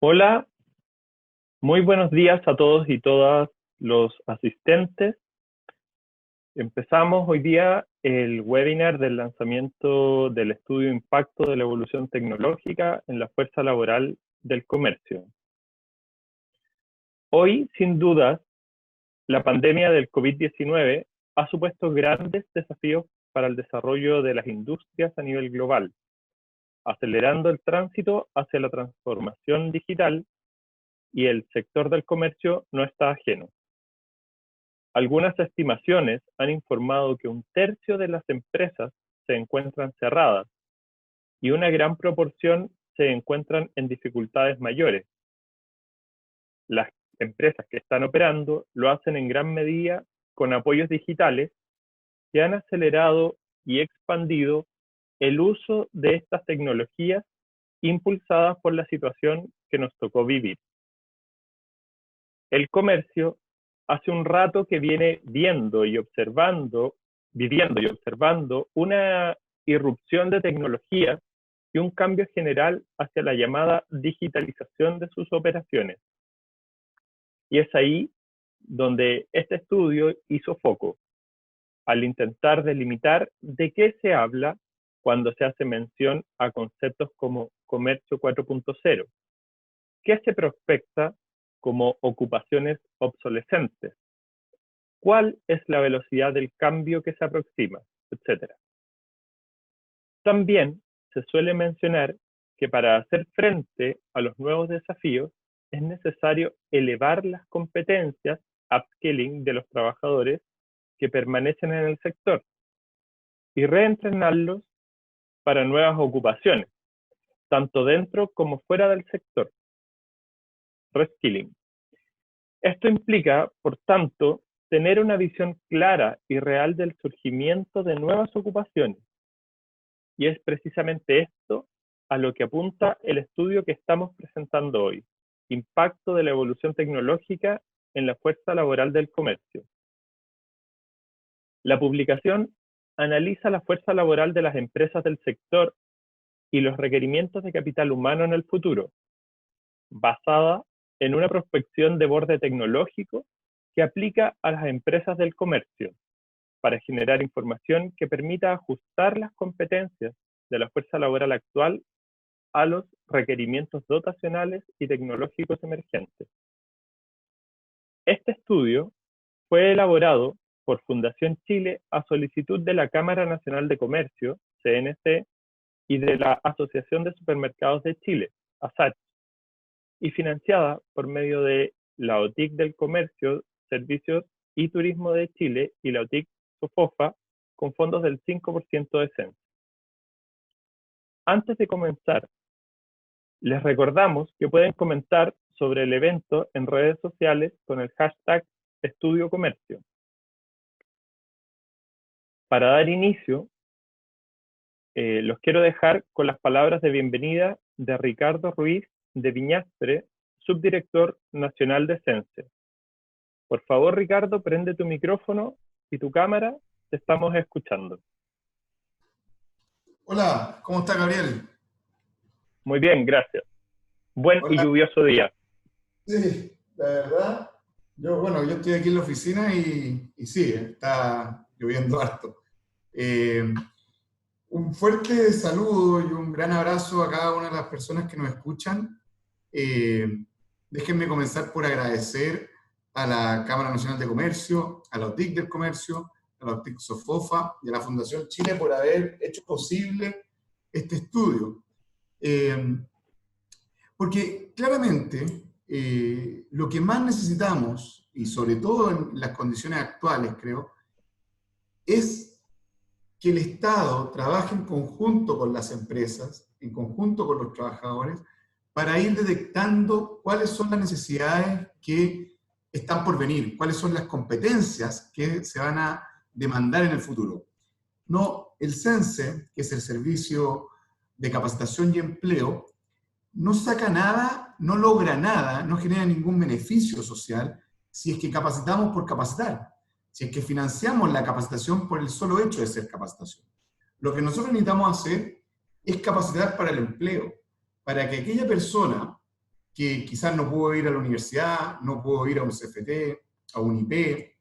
Hola, muy buenos días a todos y todas los asistentes. Empezamos hoy día el webinar del lanzamiento del estudio Impacto de la Evolución Tecnológica en la Fuerza Laboral del Comercio. Hoy, sin dudas, la pandemia del COVID-19 ha supuesto grandes desafíos para el desarrollo de las industrias a nivel global, acelerando el tránsito hacia la transformación digital, y el sector del comercio no está ajeno. Algunas estimaciones han informado que un tercio de las empresas se encuentran cerradas y una gran proporción se encuentran en dificultades mayores. Las empresas que están operando lo hacen en gran medida con apoyos digitales que han acelerado y expandido el uso de estas tecnologías impulsadas por la situación que nos tocó vivir. El comercio hace un rato que viene viviendo y observando una irrupción de tecnologías y un cambio general hacia la llamada digitalización de sus operaciones. Y es ahí donde este estudio hizo foco, al intentar delimitar de qué se habla cuando se hace mención a conceptos como comercio 4.0, qué se prospecta como ocupaciones obsolescentes, cuál es la velocidad del cambio que se aproxima, etc. También se suele mencionar que para hacer frente a los nuevos desafíos es necesario elevar las competencias, upskilling de los trabajadores que permanecen en el sector y reentrenarlos para nuevas ocupaciones, tanto dentro como fuera del sector, reskilling. Esto implica, por tanto, tener una visión clara y real del surgimiento de nuevas ocupaciones. Y es precisamente esto a lo que apunta el estudio que estamos presentando hoy, Impacto de la Evolución Tecnológica en la Fuerza Laboral del Comercio. La publicación analiza la fuerza laboral de las empresas del sector y los requerimientos de capital humano en el futuro, basada en una prospección de borde tecnológico que aplica a las empresas del comercio, para generar información que permita ajustar las competencias de la fuerza laboral actual a los requerimientos dotacionales y tecnológicos emergentes. Este estudio fue elaborado por Fundación Chile a solicitud de la Cámara Nacional de Comercio, CNC, y de la Asociación de Supermercados de Chile, ASACH, y financiada por medio de la OTIC del Comercio, Servicios y Turismo de Chile y la OTIC SOFOFA, con fondos del 5% de CENSE. Antes de comenzar, les recordamos que pueden comentar sobre el evento en redes sociales con el hashtag Estudio Comercio. Para dar inicio, los quiero dejar con las palabras de bienvenida de Ricardo Ruiz de Viñastre, subdirector nacional de CENSE. Por favor, Ricardo, prende tu micrófono y tu cámara, te estamos escuchando. Hola, ¿cómo está Gabriel? Muy bien, gracias. Buen y Hola, lluvioso día. sí, la verdad, yo estoy aquí en la oficina y sí, está lloviendo harto. Eh, un fuerte saludo y un gran abrazo a cada una de las personas que nos escuchan. Eh, Déjenme comenzar por agradecer a la Cámara Nacional de Comercio, a la OTIC del Comercio, a la OTIC SOFOFA y a la Fundación Chile por haber hecho posible este estudio. Porque claramente lo que más necesitamos, y sobre todo en las condiciones actuales, creo, es que el Estado trabaje en conjunto con las empresas, en conjunto con los trabajadores, para ir detectando cuáles son las necesidades que están por venir, cuáles son las competencias que se van a demandar en el futuro. No, el CENSE, que es el Servicio de Capacitación y Empleo, no saca nada, no logra nada, no genera ningún beneficio social si es que capacitamos por capacitar, si es que financiamos la capacitación por el solo hecho de ser capacitación. Lo que nosotros necesitamos hacer es capacitar para el empleo, para que aquella persona que quizás no pudo ir a la universidad, no pudo ir a un CFT, a un IP,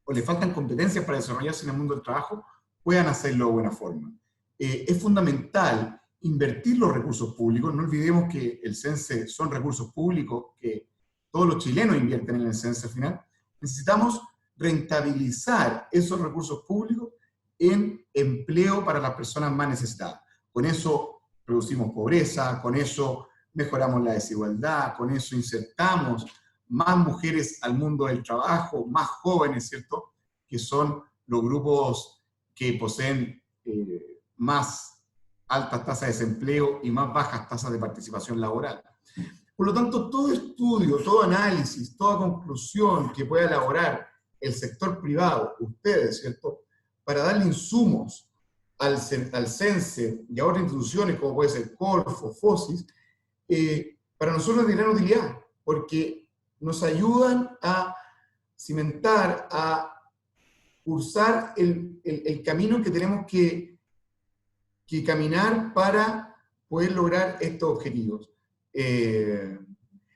o le faltan competencias para desarrollarse en el mundo del trabajo, puedan hacerlo de buena forma. Es fundamental invertir los recursos públicos. No olvidemos que el CENSE son recursos públicos que todos los chilenos invierten en el CENSE al final. Necesitamos rentabilizar esos recursos públicos en empleo para las personas más necesitadas. Con eso reducimos pobreza, con eso mejoramos la desigualdad, con eso insertamos más mujeres al mundo del trabajo, más jóvenes, ¿cierto? Que son los grupos que poseen más altas tasas de desempleo y más bajas tasas de participación laboral. Por lo tanto, todo estudio, todo análisis, toda conclusión que pueda elaborar el sector privado, ustedes, ¿cierto?, para darle insumos al CENSE y a otras instituciones como puede ser Corfo, FOSIS, para nosotros es de gran utilidad, porque nos ayudan a cimentar, a cursar el camino que tenemos que caminar para poder lograr estos objetivos.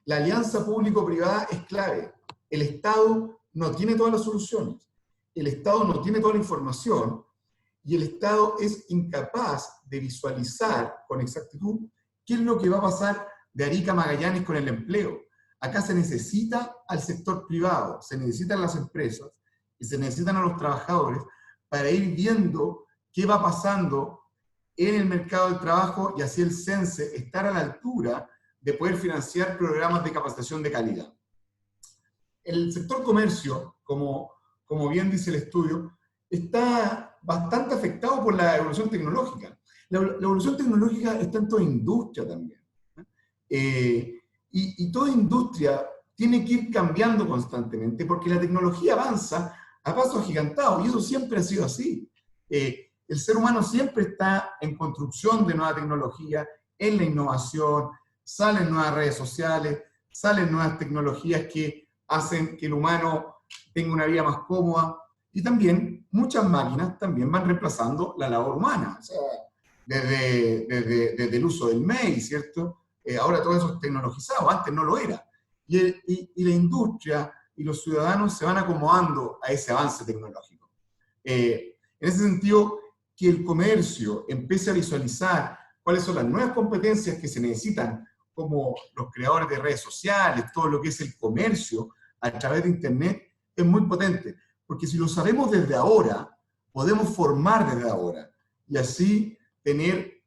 La alianza público-privada es clave. El Estado no tiene todas las soluciones, el Estado no tiene toda la información, y el Estado es incapaz de visualizar con exactitud qué es lo que va a pasar de Arica a Magallanes con el empleo. Acá se necesita al sector privado, se necesitan las empresas y se necesitan a los trabajadores para ir viendo qué va pasando en el mercado del trabajo y así el CENSE estar a la altura de poder financiar programas de capacitación de calidad. El sector comercio, como bien dice el estudio, está bastante afectado por la evolución tecnológica. La evolución tecnológica está en toda industria también. Y toda industria tiene que ir cambiando constantemente porque la tecnología avanza a pasos agigantados y eso siempre ha sido así. El ser humano siempre está en construcción de nueva tecnología, en la innovación, salen nuevas redes sociales, salen nuevas tecnologías que hacen que el humano tenga una vida más cómoda, y también muchas máquinas también van reemplazando la labor humana, o sea, desde el uso del mail, ¿cierto? Ahora todo eso es tecnologizado, antes no lo era. Y la industria y los ciudadanos se van acomodando a ese avance tecnológico. En ese sentido, que el comercio empiece a visualizar cuáles son las nuevas competencias que se necesitan, como los creadores de redes sociales, todo lo que es el comercio a través de Internet, es muy potente. Porque si lo sabemos desde ahora, podemos formar desde ahora. Y así tener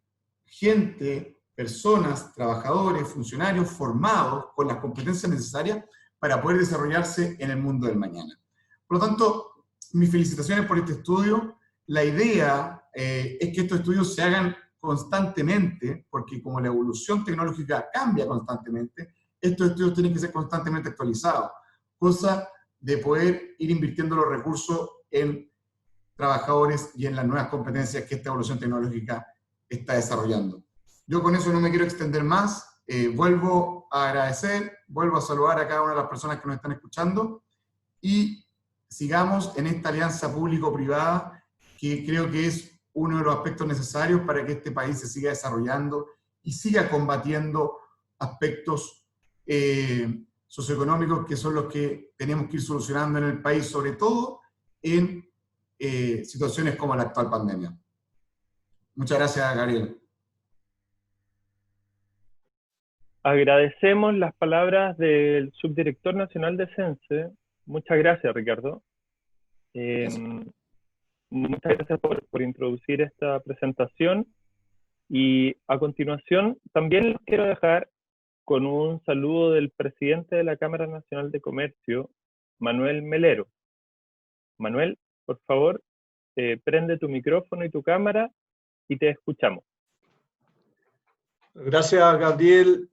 gente, personas, trabajadores, funcionarios formados con las competencias necesarias para poder desarrollarse en el mundo del mañana. Por lo tanto, mis felicitaciones por este estudio. La idea es que estos estudios se hagan constantemente, porque como la evolución tecnológica cambia constantemente, estos estudios tienen que ser constantemente actualizados, cosa de poder ir invirtiendo los recursos en trabajadores y en las nuevas competencias que esta evolución tecnológica está desarrollando. Yo con eso no me quiero extender más, vuelvo a agradecer, vuelvo a saludar a cada una de las personas que nos están escuchando y sigamos en esta alianza público-privada que creo que es uno de los aspectos necesarios para que este país se siga desarrollando y siga combatiendo aspectos socioeconómicos que son los que tenemos que ir solucionando en el país, sobre todo en situaciones como la actual pandemia. Muchas gracias, Gabriel. Agradecemos las palabras del subdirector nacional de CENSE. Muchas gracias, Ricardo. Muchas gracias por introducir esta presentación. Y a continuación, también les quiero dejar con un saludo del presidente de la Cámara Nacional de Comercio, Manuel Melero. Manuel, por favor, prende tu micrófono y tu cámara y te escuchamos. Gracias, Gabriel.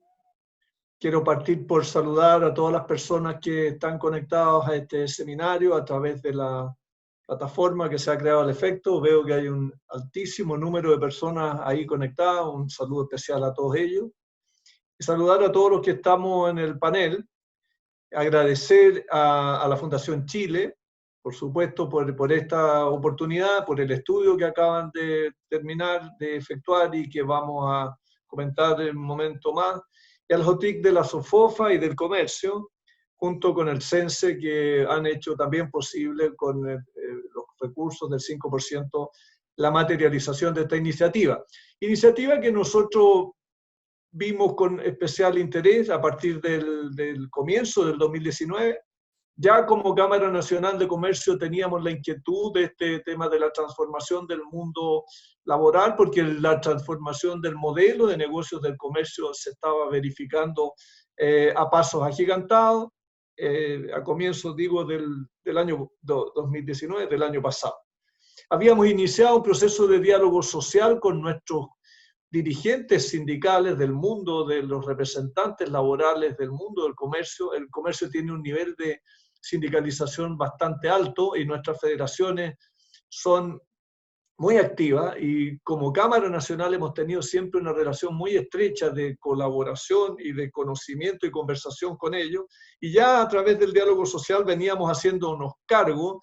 Quiero partir por saludar a todas las personas que están conectadas a este seminario a través de la plataforma que se ha creado al efecto. Veo que hay un altísimo número de personas ahí conectadas. Un saludo especial a todos ellos. Y saludar a todos los que estamos en el panel. Agradecer a la Fundación Chile, por supuesto, por esta oportunidad, por el estudio que acaban de terminar de efectuar y que vamos a comentar en un momento más. el JOTIC de la SOFOFA y del Comercio, junto con el CENSE, que han hecho también posible con los recursos del 5% la materialización de esta iniciativa. Iniciativa que nosotros vimos con especial interés a partir del comienzo del 2019. Ya como Cámara Nacional de Comercio teníamos la inquietud de este tema de la transformación del mundo laboral, porque la transformación del modelo de negocios del comercio se estaba verificando a pasos agigantados, a comienzos, digo, del año 2019, del año pasado. Habíamos iniciado un proceso de diálogo social con nuestros dirigentes sindicales del mundo, de los representantes laborales del mundo del comercio. El comercio tiene un nivel de sindicalización bastante alto y nuestras federaciones son muy activas, y como Cámara Nacional hemos tenido siempre una relación muy estrecha de colaboración y de conocimiento y conversación con ellos, y ya a través del diálogo social veníamos haciéndonos cargo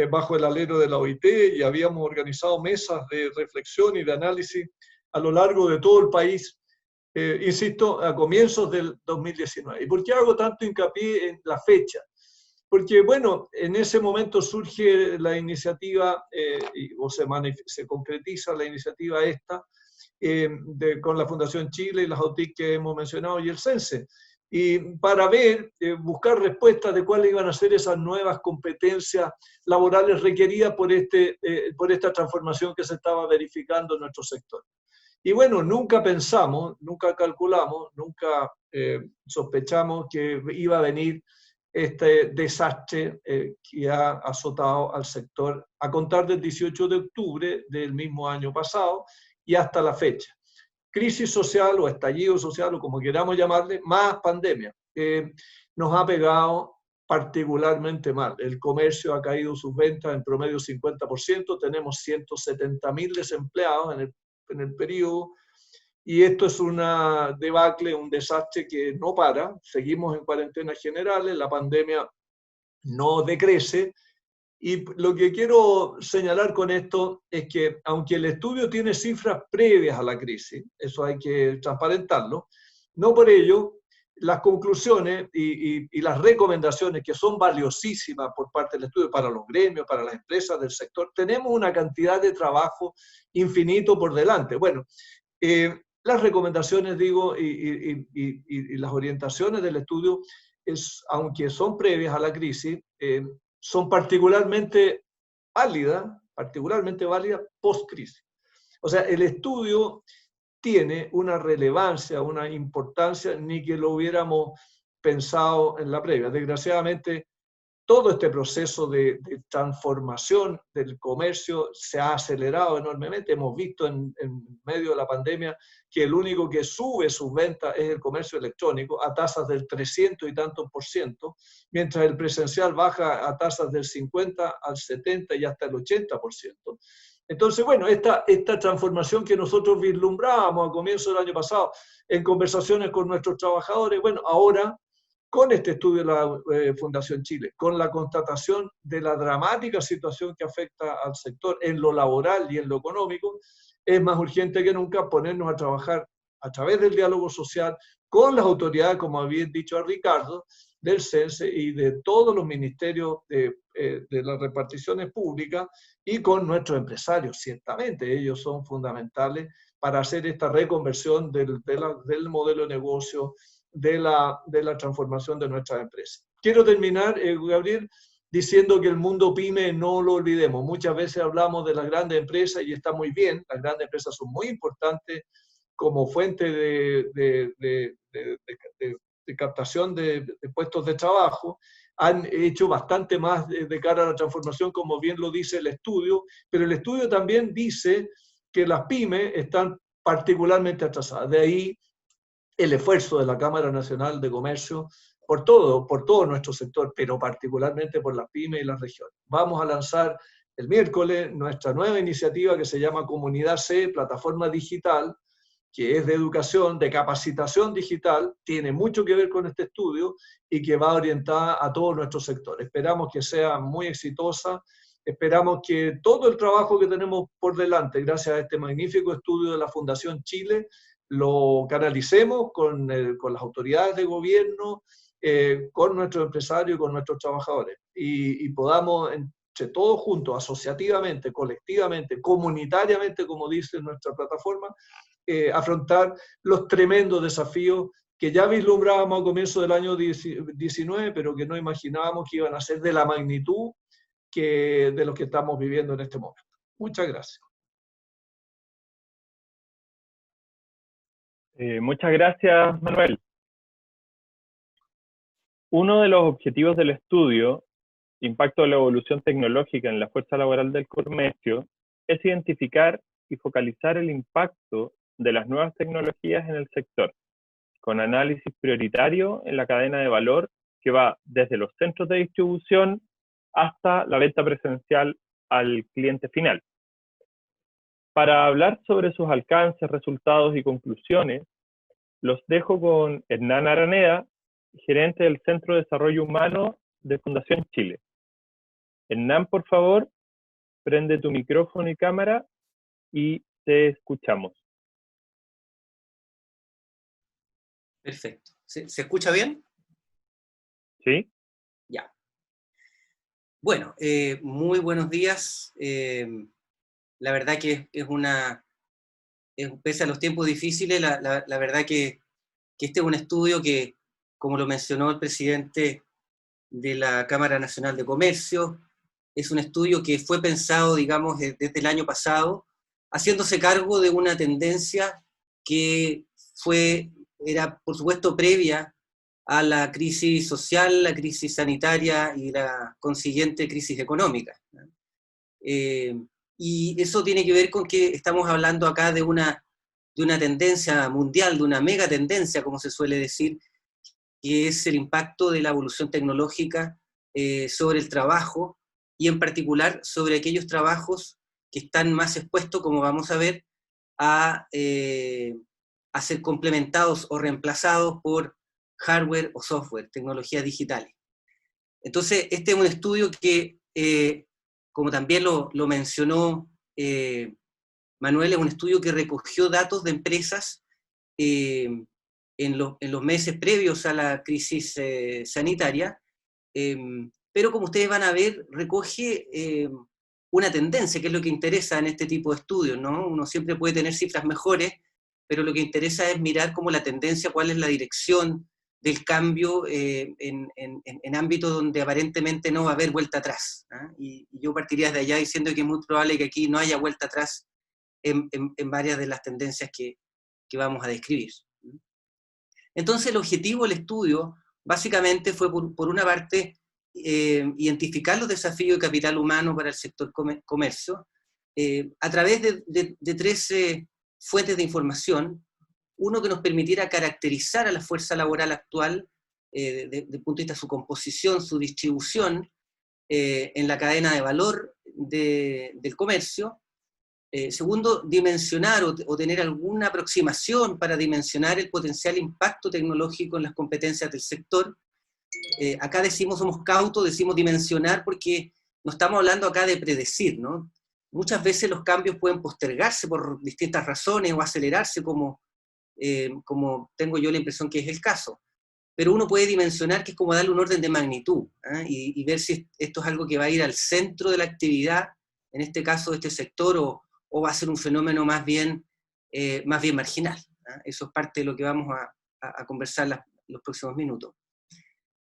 bajo el alero de la OIT, y habíamos organizado mesas de reflexión y de análisis a lo largo de todo el país, insisto, a comienzos del 2019. ¿Y por qué hago tanto hincapié en la fecha? Porque, bueno, en ese momento surge la iniciativa, o se concretiza la iniciativa esta, con la Fundación Chile y las JOTIC que hemos mencionado y el CENSE, y para ver, buscar respuestas de cuáles iban a ser esas nuevas competencias laborales requeridas por esta transformación que se estaba verificando en nuestro sector. Y bueno, nunca pensamos, nunca calculamos, nunca sospechamos que iba a venir este desastre que ha azotado al sector a contar del 18 de octubre del mismo año pasado y hasta la fecha. Crisis social o estallido social, o como queramos llamarle, más pandemia, nos ha pegado particularmente mal. El comercio ha caído sus ventas en promedio 50%, tenemos 170.000 desempleados en el periodo, y esto es una debacle, un desastre que no para. Seguimos en cuarentenas generales, la pandemia no decrece, y lo que quiero señalar con esto es que, aunque el estudio tiene cifras previas a la crisis, eso hay que transparentarlo, no por ello las conclusiones y las recomendaciones, que son valiosísimas por parte del estudio para los gremios, para las empresas del sector, tenemos una cantidad de trabajo infinito por delante. Bueno, las recomendaciones, digo, y las orientaciones del estudio, aunque son previas a la crisis, son particularmente válidas post-crisis. O sea, el estudio tiene una relevancia, una importancia, ni que lo hubiéramos pensado en la previa. Desgraciadamente, todo este proceso de transformación del comercio se ha acelerado enormemente. Hemos visto en medio de la pandemia que el único que sube sus ventas es el comercio electrónico a tasas del 300 y tantos %, mientras el presencial baja a tasas del 50 al 70 y hasta el 80%. Entonces, bueno, esta transformación que nosotros vislumbrábamos a comienzo del año pasado en conversaciones con nuestros trabajadores, bueno, ahora, con este estudio de la Fundación Chile, con la constatación de la dramática situación que afecta al sector en lo laboral y en lo económico, es más urgente que nunca ponernos a trabajar a través del diálogo social con las autoridades, como había dicho a Ricardo, del CENSE y de todos los ministerios de las reparticiones públicas, y con nuestros empresarios. Ciertamente ellos son fundamentales para hacer esta reconversión del modelo de negocio, de la transformación de nuestras empresas. Quiero terminar, Gabriel, diciendo que el mundo PYME no lo olvidemos. Muchas veces hablamos de las grandes empresas y está muy bien, las grandes empresas son muy importantes como fuente de captación de puestos de trabajo, han hecho bastante más de cara a la transformación, como bien lo dice el estudio, pero el estudio también dice que las pymes están particularmente atrasadas. De ahí el esfuerzo de la Cámara Nacional de Comercio por todo nuestro sector, pero particularmente por las pymes y las regiones. Vamos a lanzar el miércoles nuestra nueva iniciativa que se llama Comunidad C, plataforma digital, que es de educación, de capacitación digital, tiene mucho que ver con este estudio y que va orientada a todo nuestro sector. Esperamos que sea muy exitosa, esperamos que todo el trabajo que tenemos por delante, gracias a este magnífico estudio de la Fundación Chile, lo canalicemos con las autoridades de gobierno, con nuestros empresarios y con nuestros trabajadores, y podamos entre todos juntos, asociativamente, colectivamente, comunitariamente, como dice nuestra plataforma, afrontar los tremendos desafíos que ya vislumbrábamos a comienzo del año 19, pero que no imaginábamos que iban a ser de la magnitud de los que estamos viviendo en este momento. Muchas gracias. Muchas gracias, Manuel. Uno de los objetivos del estudio, Impacto de la evolución tecnológica en la fuerza laboral del comercio, es identificar y focalizar el impacto de las nuevas tecnologías en el sector, con análisis prioritario en la cadena de valor que va desde los centros de distribución hasta la venta presencial al cliente final. Para hablar sobre sus alcances, resultados y conclusiones, los dejo con Hernán Araneda, gerente del Centro de Desarrollo Humano de Fundación Chile. Hernán, por favor, prende tu micrófono y cámara y te escuchamos. Perfecto. ¿Se escucha bien? ¿Sí? Ya. Bueno, muy buenos días. La verdad que pese a los tiempos difíciles, la verdad que este es un estudio que, como lo mencionó el presidente de la Cámara Nacional de Comercio, es un estudio que fue pensado, digamos, desde el año pasado, haciéndose cargo de una tendencia que era, por supuesto, previa a la crisis social, la crisis sanitaria y la consiguiente crisis económica. Y eso tiene que ver con que estamos hablando acá de una tendencia mundial, de una mega tendencia, como se suele decir, que es el impacto de la evolución tecnológica sobre el trabajo, y en particular sobre aquellos trabajos que están más expuestos, como vamos a ver, a ser complementados o reemplazados por hardware o software, tecnologías digitales. Entonces, este es un estudio que, como también lo mencionó Manuel, es un estudio que recogió datos de empresas en los meses previos a la crisis sanitaria, pero como ustedes van a ver, recoge una tendencia, que es lo que interesa en este tipo de estudios, ¿no? Uno siempre puede tener cifras mejores, pero lo que interesa es mirar cómo la tendencia, cuál es la dirección del cambio en ámbitos donde aparentemente no va a haber vuelta atrás, ¿eh? Y yo partiría de allá diciendo que es muy probable que aquí no haya vuelta atrás en varias de las tendencias que vamos a describir. Entonces el objetivo del estudio básicamente fue, por una parte, identificar los desafíos de capital humano para el sector comercio a través de tres fuentes de información. Uno, que nos permitiera caracterizar a la fuerza laboral actual desde el punto de vista de su composición, su distribución en la cadena de valor del comercio. Segundo, dimensionar o tener alguna aproximación para dimensionar el potencial impacto tecnológico en las competencias del sector. Acá somos cautos, decimos dimensionar, porque no estamos hablando acá de predecir, ¿no? Muchas veces los cambios pueden postergarse por distintas razones o acelerarse, como tengo yo la impresión que es el caso. Pero uno puede dimensionar, que es como darle un orden de magnitud, ¿eh? y ver si esto es algo que va a ir al centro de la actividad, en este caso de este sector, o va a ser un fenómeno más bien marginal, ¿eh? Eso es parte de lo que vamos a conversar los próximos minutos.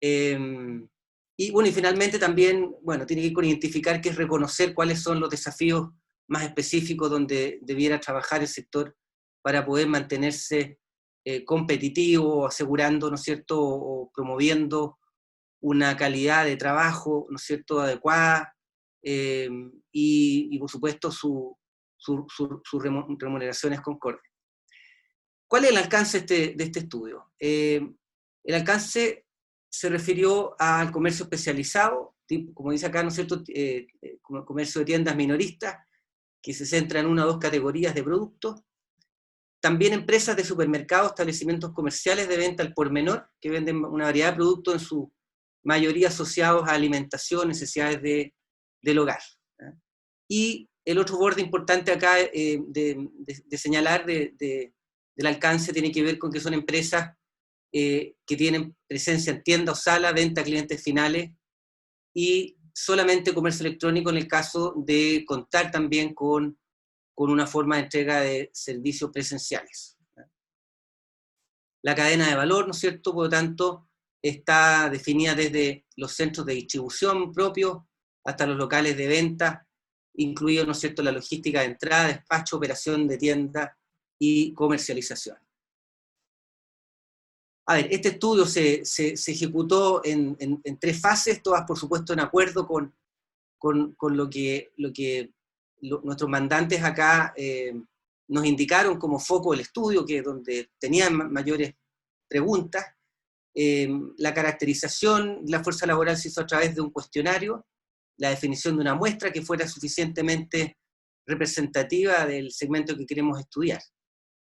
Y bueno, y finalmente también, bueno, tiene que ir con identificar, que es reconocer cuáles son los desafíos más específicos donde debiera trabajar el sector para poder mantenerse competitivo, asegurando, ¿no es cierto?, o promoviendo una calidad de trabajo, ¿no es cierto?, adecuada, y por supuesto sus remuneraciones concordes. ¿Cuál es el alcance de este estudio? El alcance se refirió al comercio especializado, como dice acá, ¿no es cierto?, como comercio de tiendas minoristas, que se centra en una o dos categorías de productos. También empresas de supermercados, establecimientos comerciales de venta al por menor, que venden una variedad de productos, en su mayoría asociados a alimentación, necesidades del hogar. Y el otro borde importante acá de señalar de del alcance tiene que ver con que son empresas que tienen presencia en tienda o sala, venta a clientes finales, y solamente comercio electrónico en el caso de contar también con una forma de entrega de servicios presenciales. La cadena de valor, ¿no es cierto?, por lo tanto, está definida desde los centros de distribución propios hasta los locales de venta, incluido, ¿no es cierto?, la logística de entrada, despacho, operación de tienda y comercialización. A ver, este estudio se ejecutó en 3 fases, todas por supuesto en acuerdo con lo que nuestros mandantes acá nos indicaron como foco del estudio, que es donde tenían mayores preguntas. La caracterización de la fuerza laboral se hizo a través de un cuestionario, la definición de una muestra que fuera suficientemente representativa del segmento que queremos estudiar.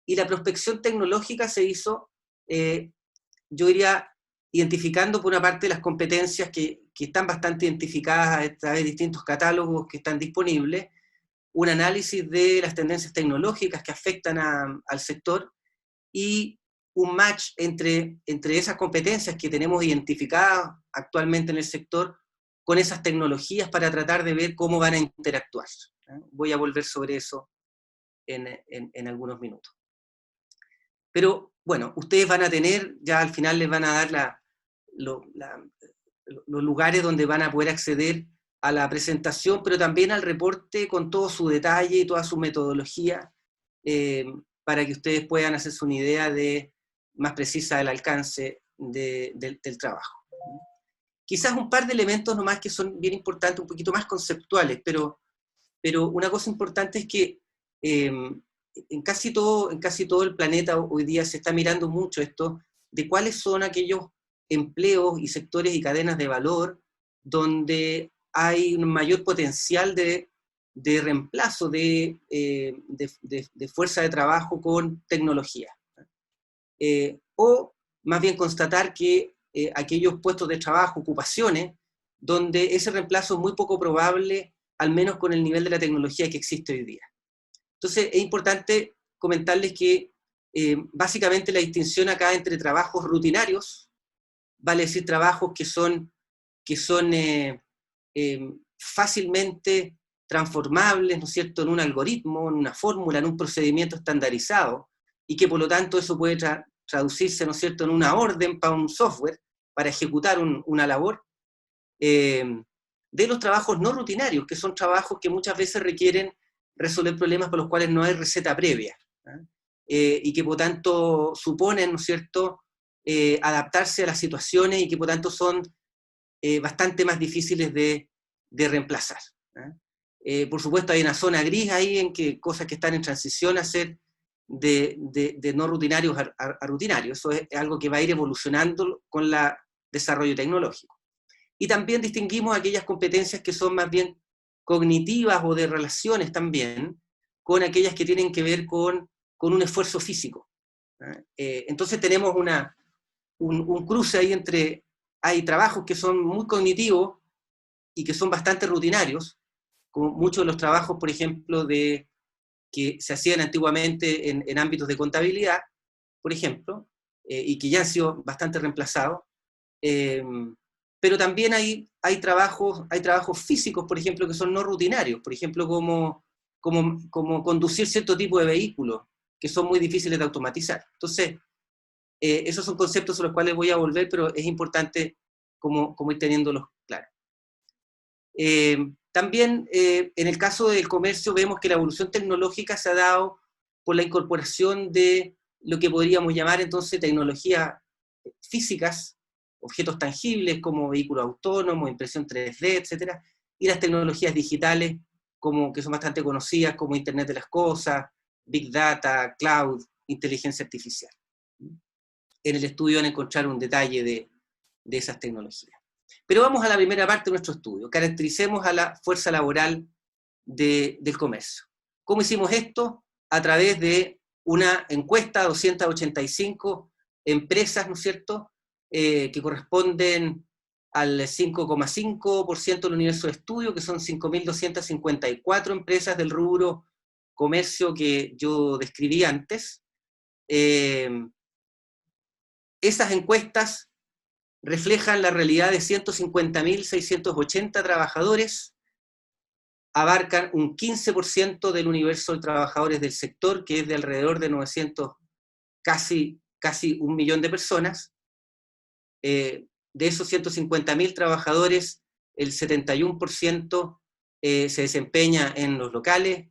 Y la prospección tecnológica se hizo, yo diría, identificando por una parte las competencias que están bastante identificadas a través de distintos catálogos que están disponibles, un análisis de las tendencias tecnológicas que afectan al sector y un match entre esas competencias que tenemos identificadas actualmente en el sector con esas tecnologías para tratar de ver cómo van a interactuar. Voy a volver sobre eso en algunos minutos. Pero bueno, ustedes van a tener, ya al final les van a dar los lugares donde van a poder acceder a la presentación, pero también al reporte con todo su detalle y toda su metodología, para que ustedes puedan hacerse una idea más precisa del alcance del trabajo. Quizás un par de elementos nomás que son bien importantes, un poquito más conceptuales, pero una cosa importante es que en casi todo el planeta hoy día se está mirando mucho esto de cuáles son aquellos empleos y sectores y cadenas de valor donde hay un mayor potencial de reemplazo de fuerza de trabajo con tecnología. O más bien constatar que aquellos puestos de trabajo, ocupaciones, donde ese reemplazo es muy poco probable, al menos con el nivel de la tecnología que existe hoy día. Entonces es importante comentarles que básicamente la distinción acá entre trabajos rutinarios, vale decir trabajos que son fácilmente transformables, ¿no es cierto?, en un algoritmo, en una fórmula, en un procedimiento estandarizado, y que por lo tanto eso puede traducirse, ¿no es cierto?, en una orden para un software, para ejecutar una labor, de los trabajos no rutinarios, que son trabajos que muchas veces requieren resolver problemas para los cuales no hay receta previa, y que por tanto suponen, ¿no es cierto?, adaptarse a las situaciones y que por tanto son bastante más difíciles de reemplazar. Por supuesto hay una zona gris ahí en que cosas que están en transición a ser de no rutinarios a rutinarios. Eso es algo que va a ir evolucionando con el desarrollo tecnológico. Y también distinguimos aquellas competencias que son más bien cognitivas o de relaciones también, con aquellas que tienen que ver con un esfuerzo físico. Entonces tenemos un cruce ahí entre, hay trabajos que son muy cognitivos y que son bastante rutinarios, como muchos de los trabajos, por ejemplo, que se hacían antiguamente en ámbitos de contabilidad, por ejemplo, y que ya han sido bastante reemplazados. Pero también hay trabajos físicos, por ejemplo, que son no rutinarios, por ejemplo, como conducir cierto tipo de vehículos, que son muy difíciles de automatizar. Entonces, esos son conceptos sobre los cuales voy a volver, pero es importante como ir teniéndolos claros. También, en el caso del comercio, vemos que la evolución tecnológica se ha dado por la incorporación de lo que podríamos llamar entonces tecnologías físicas, objetos tangibles como vehículos autónomos, impresión 3D, etc. Y las tecnologías digitales, que son bastante conocidas, como Internet de las Cosas, Big Data, Cloud, inteligencia artificial. En el estudio van a encontrar un detalle de esas tecnologías. Pero vamos a la primera parte de nuestro estudio. Caractericemos a la fuerza laboral del comercio. ¿Cómo hicimos esto? A través de una encuesta a 285 empresas, ¿no es cierto?, que corresponden al 5,5% del universo de estudio, que son 5.254 empresas del rubro comercio que yo describí antes, Esas encuestas reflejan la realidad de 150.680 trabajadores, abarcan un 15% del universo de trabajadores del sector, que es de alrededor de 900, casi 1 millón de personas. De esos 150.000 trabajadores, el 71% se desempeña en los locales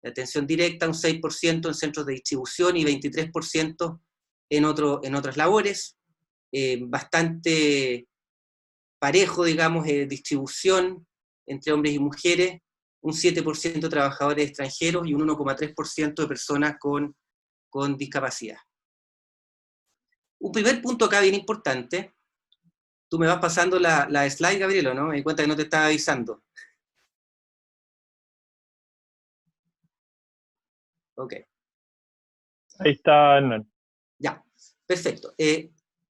de atención directa, un 6% en centros de distribución y 23% en otras labores. Bastante parejo, digamos, distribución entre hombres y mujeres, un 7% de trabajadores extranjeros y un 1,3% de personas con discapacidad. Un primer punto acá bien importante, tú me vas pasando la slide, Gabriel, ¿no? Me di cuenta que no te estaba avisando. Ok. Ahí está, Hernán. Ya, perfecto.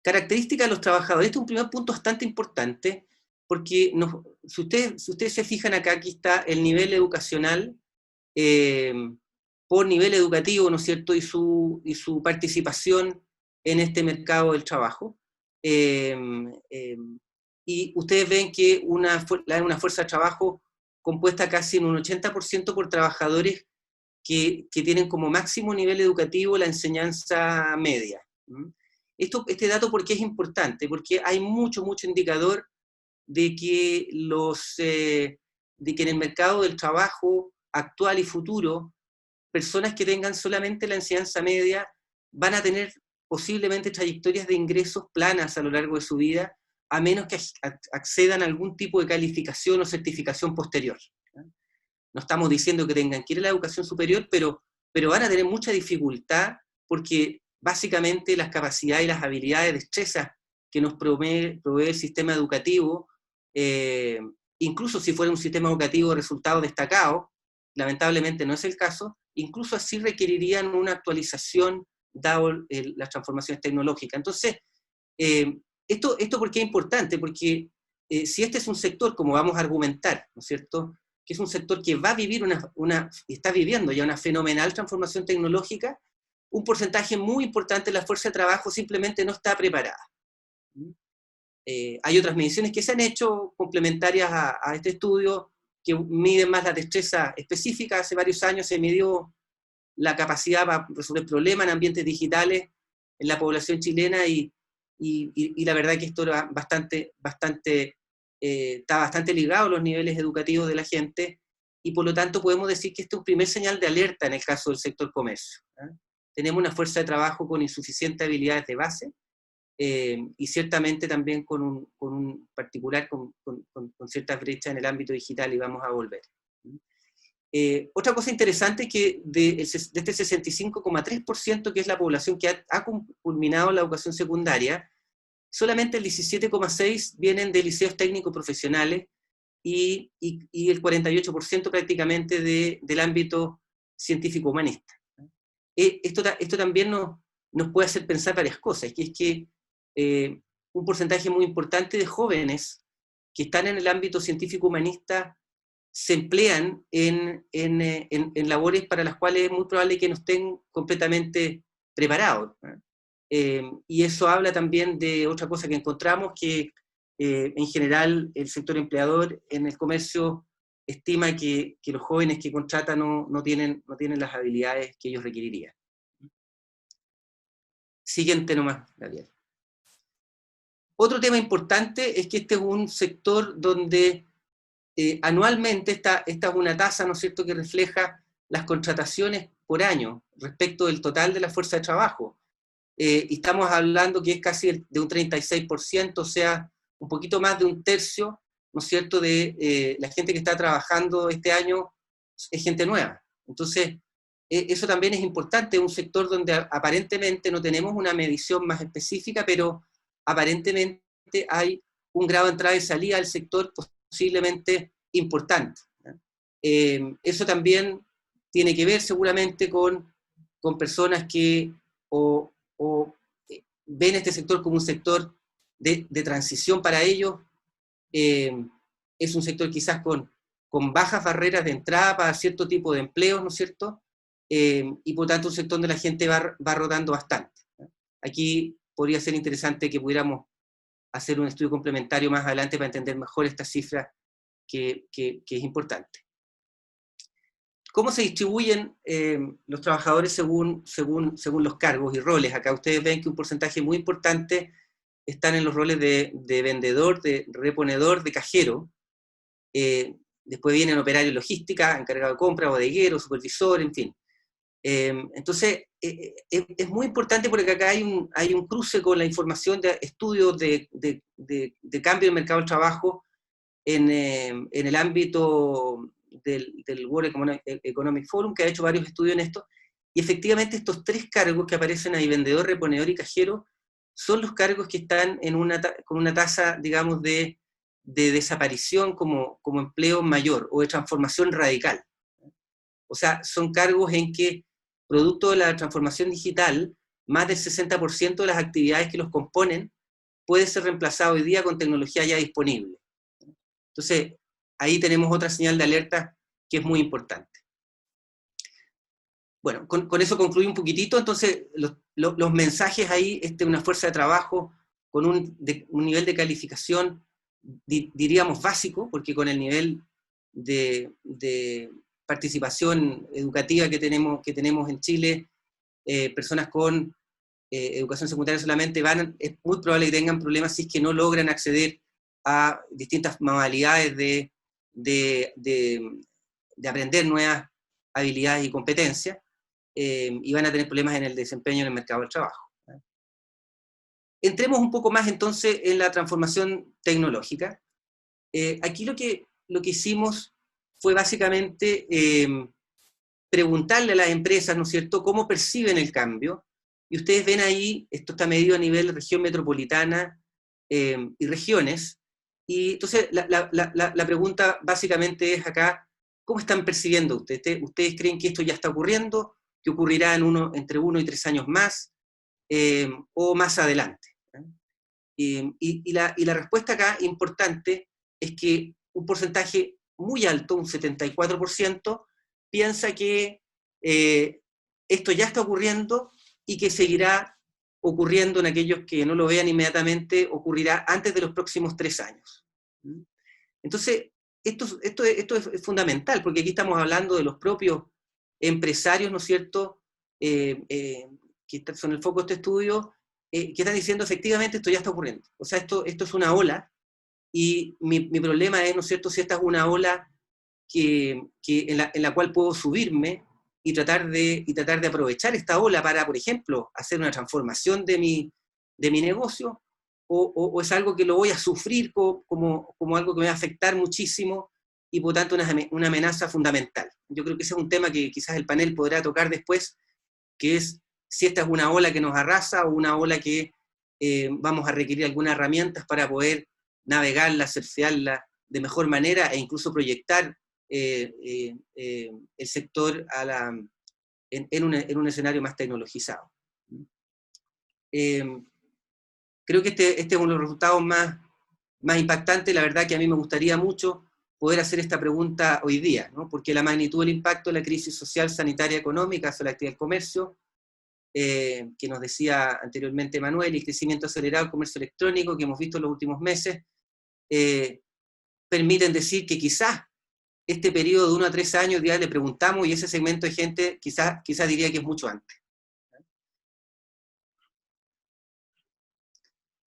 Características de los trabajadores. Este es un primer punto bastante importante, porque si ustedes se fijan acá, aquí está el nivel educacional por nivel educativo, ¿no es cierto?, y su participación en este mercado del trabajo. Y ustedes ven que una fuerza de trabajo compuesta casi en un 80% por trabajadores que tienen como máximo nivel educativo la enseñanza media. Este dato, ¿por qué es importante? Porque hay mucho indicador de que en el mercado del trabajo actual y futuro, personas que tengan solamente la enseñanza media van a tener posiblemente trayectorias de ingresos planas a lo largo de su vida, a menos que accedan a algún tipo de calificación o certificación posterior. No estamos diciendo que tengan que ir a la educación superior, pero van a tener mucha dificultad, porque básicamente las capacidades y las habilidades, destrezas que nos provee el sistema educativo, incluso si fuera un sistema educativo de resultados destacados, lamentablemente no es el caso, incluso así requerirían una actualización dado las transformaciones tecnológicas. Entonces, ¿esto por qué es importante? Porque si este es un sector, como vamos a argumentar, ¿no es cierto?, que es un sector que va a vivir está viviendo ya una fenomenal transformación tecnológica, un porcentaje muy importante de la fuerza de trabajo simplemente no está preparada. Hay otras mediciones que se han hecho complementarias a este estudio, que miden más la destreza específica. Hace varios años se midió la capacidad para resolver problemas en ambientes digitales en la población chilena, y la verdad que esto era está bastante ligado a los niveles educativos de la gente, y por lo tanto podemos decir que este es un primer señal de alerta en el caso del sector comercio. Tenemos una fuerza de trabajo con insuficientes habilidades de base, y ciertamente también con ciertas brechas en el ámbito digital, y vamos a volver. Otra cosa interesante es que de este 65,3%, que es la población que ha culminado la educación secundaria, solamente el 17,6% vienen de liceos técnicos profesionales, y el 48% prácticamente del ámbito científico-humanista. Esto también nos puede hacer pensar varias cosas, que es que un porcentaje muy importante de jóvenes que están en el ámbito científico-humanista se emplean en labores para las cuales es muy probable que no estén completamente preparados. Y eso habla también de otra cosa que encontramos, que en general el sector empleador en el comercio estima que los jóvenes que contratan no tienen las habilidades que ellos requerirían. Siguiente nomás, Gabriel. Otro tema importante es que este es un sector donde anualmente esta es una tasa, ¿no es cierto?, que refleja las contrataciones por año respecto del total de la fuerza de trabajo. Y estamos hablando que es casi de un 36%, o sea, un poquito más de un tercio, ¿no es cierto?, de la gente que está trabajando este año es gente nueva. Entonces, eso también es importante, un sector donde aparentemente no tenemos una medición más específica, pero aparentemente hay un grado de entrada y salida del sector posiblemente importante. Eso también tiene que ver seguramente con personas que ven este sector como un sector de transición para ellos. Es un sector quizás con bajas barreras de entrada para cierto tipo de empleos, ¿no es cierto? y por tanto un sector donde la gente va rotando bastante. Aquí podría ser interesante que pudiéramos hacer un estudio complementario más adelante para entender mejor esta cifra que es importante. ¿Cómo se distribuyen los trabajadores según los cargos y roles? Acá ustedes ven que un porcentaje muy importante están en los roles de vendedor, de reponedor, de cajero. Después vienen operarios logística, encargado de compra, bodeguero, supervisor, en fin. Entonces, es muy importante porque acá hay un cruce con la información de estudios de cambio del mercado del trabajo en el ámbito del World Economic Forum, que ha hecho varios estudios en esto, y efectivamente estos tres cargos que aparecen ahí, vendedor, reponedor y cajero, son los cargos que están con una tasa, digamos, de desaparición como empleo mayor, o de transformación radical. O sea, son cargos en que, producto de la transformación digital, más del 60% de las actividades que los componen puede ser reemplazado hoy día con tecnología ya disponible. Entonces, ahí tenemos otra señal de alerta que es muy importante. Bueno, con eso concluí un poquitito. Entonces, los mensajes ahí, una fuerza de trabajo con un nivel de calificación, diríamos básico, porque con el nivel de participación educativa que tenemos en Chile, personas con educación secundaria solamente es muy probable que tengan problemas si es que no logran acceder a distintas modalidades de aprender nuevas habilidades y competencias, y van a tener problemas en el desempeño en el mercado del trabajo. Entremos un poco más entonces en la transformación tecnológica. Aquí lo que hicimos fue básicamente preguntarle a las empresas, ¿no es cierto?, cómo perciben el cambio, y ustedes ven ahí, esto está medido a nivel región metropolitana y regiones, y entonces la pregunta básicamente es acá, ¿cómo están percibiendo ustedes? ¿Ustedes creen que esto ya está ocurriendo, que ocurrirá entre 1 y 3 años más, o más adelante? Y la respuesta acá importante es que un porcentaje muy alto, un 74%, piensa que esto ya está ocurriendo y que seguirá ocurriendo en aquellos que no lo vean inmediatamente, ocurrirá antes de los próximos 3 años. Entonces, esto es fundamental, porque aquí estamos hablando de los propios empresarios, ¿no es cierto?, que son el foco de este estudio, que están diciendo efectivamente esto ya está ocurriendo. O sea, esto es una ola, y mi problema es, ¿no es cierto?, si esta es una ola en la cual puedo subirme y tratar de aprovechar esta ola para, por ejemplo, hacer una transformación de mi negocio, o es algo que lo voy a sufrir como algo que me va a afectar muchísimo y por tanto una amenaza fundamental. Yo creo que ese es un tema que quizás el panel podrá tocar después, que es si esta es una ola que nos arrasa o una ola que vamos a requerir algunas herramientas para poder navegarla, surfearla de mejor manera e incluso proyectar el sector en un escenario más tecnologizado. Creo que este es uno de los resultados más impactantes. La verdad que a mí me gustaría mucho poder hacer esta pregunta hoy día, ¿no? Porque la magnitud del impacto de la crisis social, sanitaria, económica sobre la actividad del comercio, que nos decía anteriormente Manuel, y el crecimiento acelerado del comercio electrónico que hemos visto en los últimos meses, permiten decir que quizás este periodo de 1 a 3 años, ya le preguntamos, y ese segmento de gente quizás diría que es mucho antes.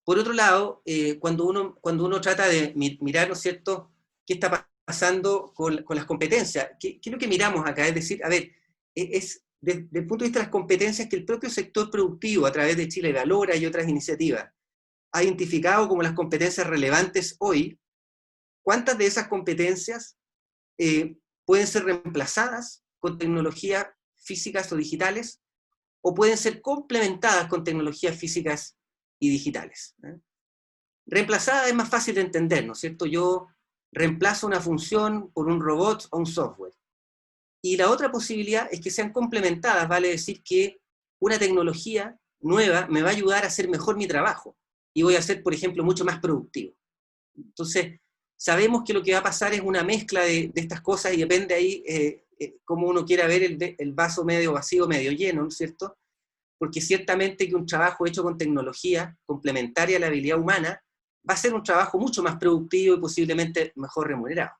Por otro lado, cuando uno trata de mirar, ¿no es cierto?, qué está pasando con las competencias, ¿qué es lo que miramos acá? Es decir, a ver, desde el punto de vista de las competencias que el propio sector productivo, a través de Chile Valora y otras iniciativas, ha identificado como las competencias relevantes hoy. ¿Cuántas de esas competencias pueden ser reemplazadas con tecnologías físicas o digitales, o pueden ser complementadas con tecnologías físicas y digitales? Reemplazada es más fácil de entender, ¿no es cierto? Yo reemplazo una función por un robot o un software. Y la otra posibilidad es que sean complementadas, vale decir que una tecnología nueva me va a ayudar a hacer mejor mi trabajo, y voy a ser, por ejemplo, mucho más productivo. Entonces, sabemos que lo que va a pasar es una mezcla de estas cosas, y depende ahí como uno quiera ver el vaso medio vacío, medio lleno, ¿no es cierto? Porque ciertamente que un trabajo hecho con tecnología complementaria a la habilidad humana va a ser un trabajo mucho más productivo y posiblemente mejor remunerado.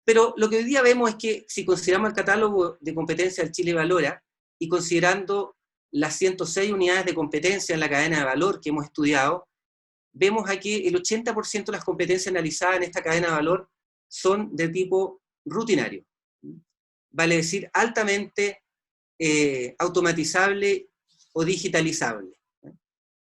Pero lo que hoy día vemos es que si consideramos el catálogo de competencias del Chile Valora y considerando las 106 unidades de competencia en la cadena de valor que hemos estudiado, vemos aquí el 80% de las competencias analizadas en esta cadena de valor son de tipo rutinario. Vale decir, altamente automatizable o digitalizable.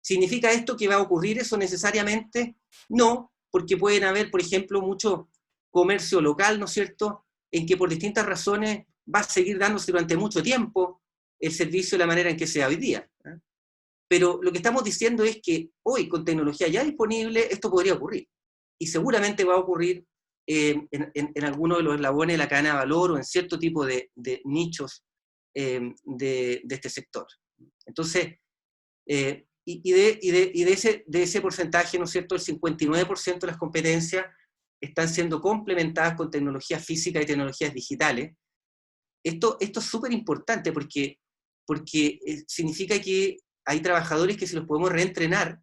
¿Significa esto que va a ocurrir eso necesariamente? No, porque pueden haber, por ejemplo, mucho comercio local, ¿no es cierto?, en que por distintas razones va a seguir dándose durante mucho tiempo el servicio de la manera en que sea hoy día. Pero lo que estamos diciendo es que hoy, con tecnología ya disponible, esto podría ocurrir. Y seguramente va a ocurrir en algunos de los eslabones de la cadena de valor o en cierto tipo de nichos de este sector. Entonces, de ese porcentaje, ¿no es cierto?, el 59% de las competencias están siendo complementadas con tecnologías físicas y tecnologías digitales. Esto es súper importante porque significa que hay trabajadores que si los podemos reentrenar,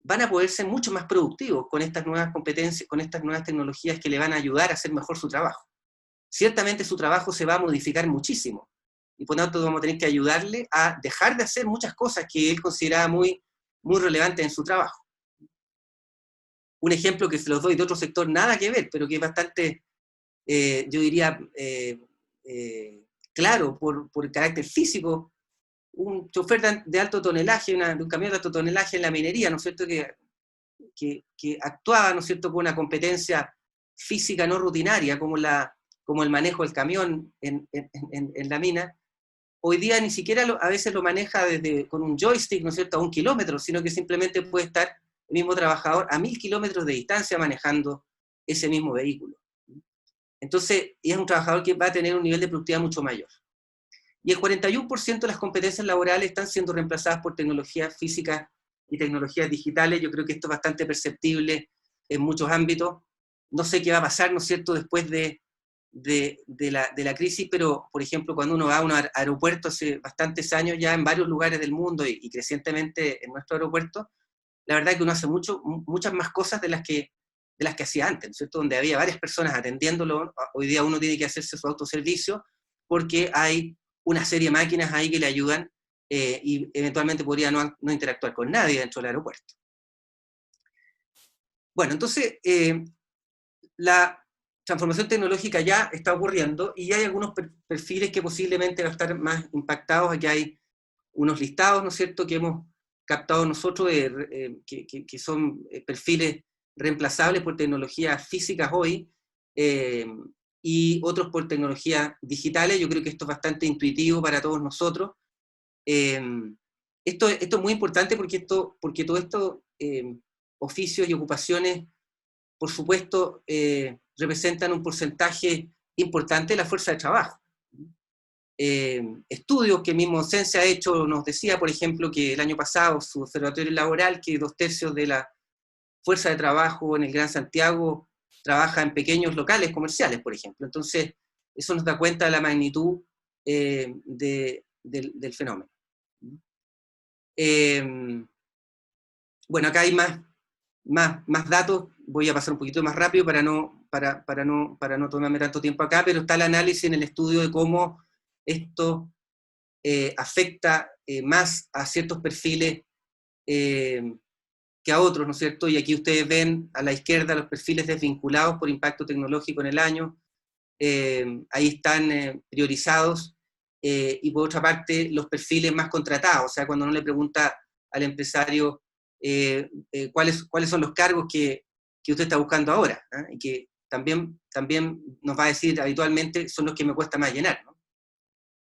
van a poder ser mucho más productivos con estas nuevas competencias, con estas nuevas tecnologías que le van a ayudar a hacer mejor su trabajo. Ciertamente su trabajo se va a modificar muchísimo, y por lo tanto vamos a tener que ayudarle a dejar de hacer muchas cosas que él consideraba muy relevantes en su trabajo. Un ejemplo que se los doy de otro sector, nada que ver, pero que es bastante, yo diría, claro por el carácter físico. Un chofer de alto tonelaje, de un camión de alto tonelaje en la minería, ¿no es cierto?, que actuaba, ¿no es cierto?, con una competencia física no rutinaria, como el manejo del camión en la mina. Hoy día ni siquiera a veces lo maneja con un joystick, ¿no es cierto?, a 1 kilómetro, sino que simplemente puede estar el mismo trabajador a 1000 kilómetros de distancia manejando ese mismo vehículo. Entonces, es un trabajador que va a tener un nivel de productividad mucho mayor. Y el 41% de las competencias laborales están siendo reemplazadas por tecnologías físicas y tecnologías digitales. Yo creo que esto es bastante perceptible en muchos ámbitos. No sé qué va a pasar, ¿no es cierto?, después de la crisis, pero, por ejemplo, cuando uno va a un aeropuerto hace bastantes años ya en varios lugares del mundo y crecientemente en nuestro aeropuerto, la verdad es que uno hace muchas más cosas de las que hacía antes, ¿no es cierto?, donde había varias personas atendiéndolo. Hoy día uno tiene que hacerse su autoservicio porque hay una serie de máquinas ahí que le ayudan y eventualmente podría no interactuar con nadie dentro del aeropuerto. Bueno, entonces, la transformación tecnológica ya está ocurriendo y hay algunos perfiles que posiblemente van a estar más impactados. Aquí hay unos listados, ¿no es cierto?, que hemos captado nosotros, que son perfiles reemplazables por tecnologías físicas hoy, y otros por tecnologías digitales. Yo creo que esto es bastante intuitivo para todos nosotros. Esto es muy importante porque todos estos oficios y ocupaciones, por supuesto, representan un porcentaje importante de la fuerza de trabajo. Estudios que mismo CENSE ha hecho nos decía, por ejemplo, que el año pasado su observatorio laboral, que 2/3 de la fuerza de trabajo en el Gran Santiago trabaja en pequeños locales comerciales, por ejemplo. Entonces, eso nos da cuenta de la magnitud del fenómeno. Bueno, acá hay más datos. Voy a pasar un poquito más rápido para no tomarme tanto tiempo acá, pero está el análisis en el estudio de cómo esto afecta más a ciertos perfiles que a otros, ¿no es cierto? Y aquí ustedes ven a la izquierda los perfiles desvinculados por impacto tecnológico en el año. Ahí están priorizados, y por otra parte los perfiles más contratados, o sea, cuando uno le pregunta al empresario cuáles son los cargos que usted está buscando ahora, y que también nos va a decir habitualmente son los que me cuesta más llenar, ¿no?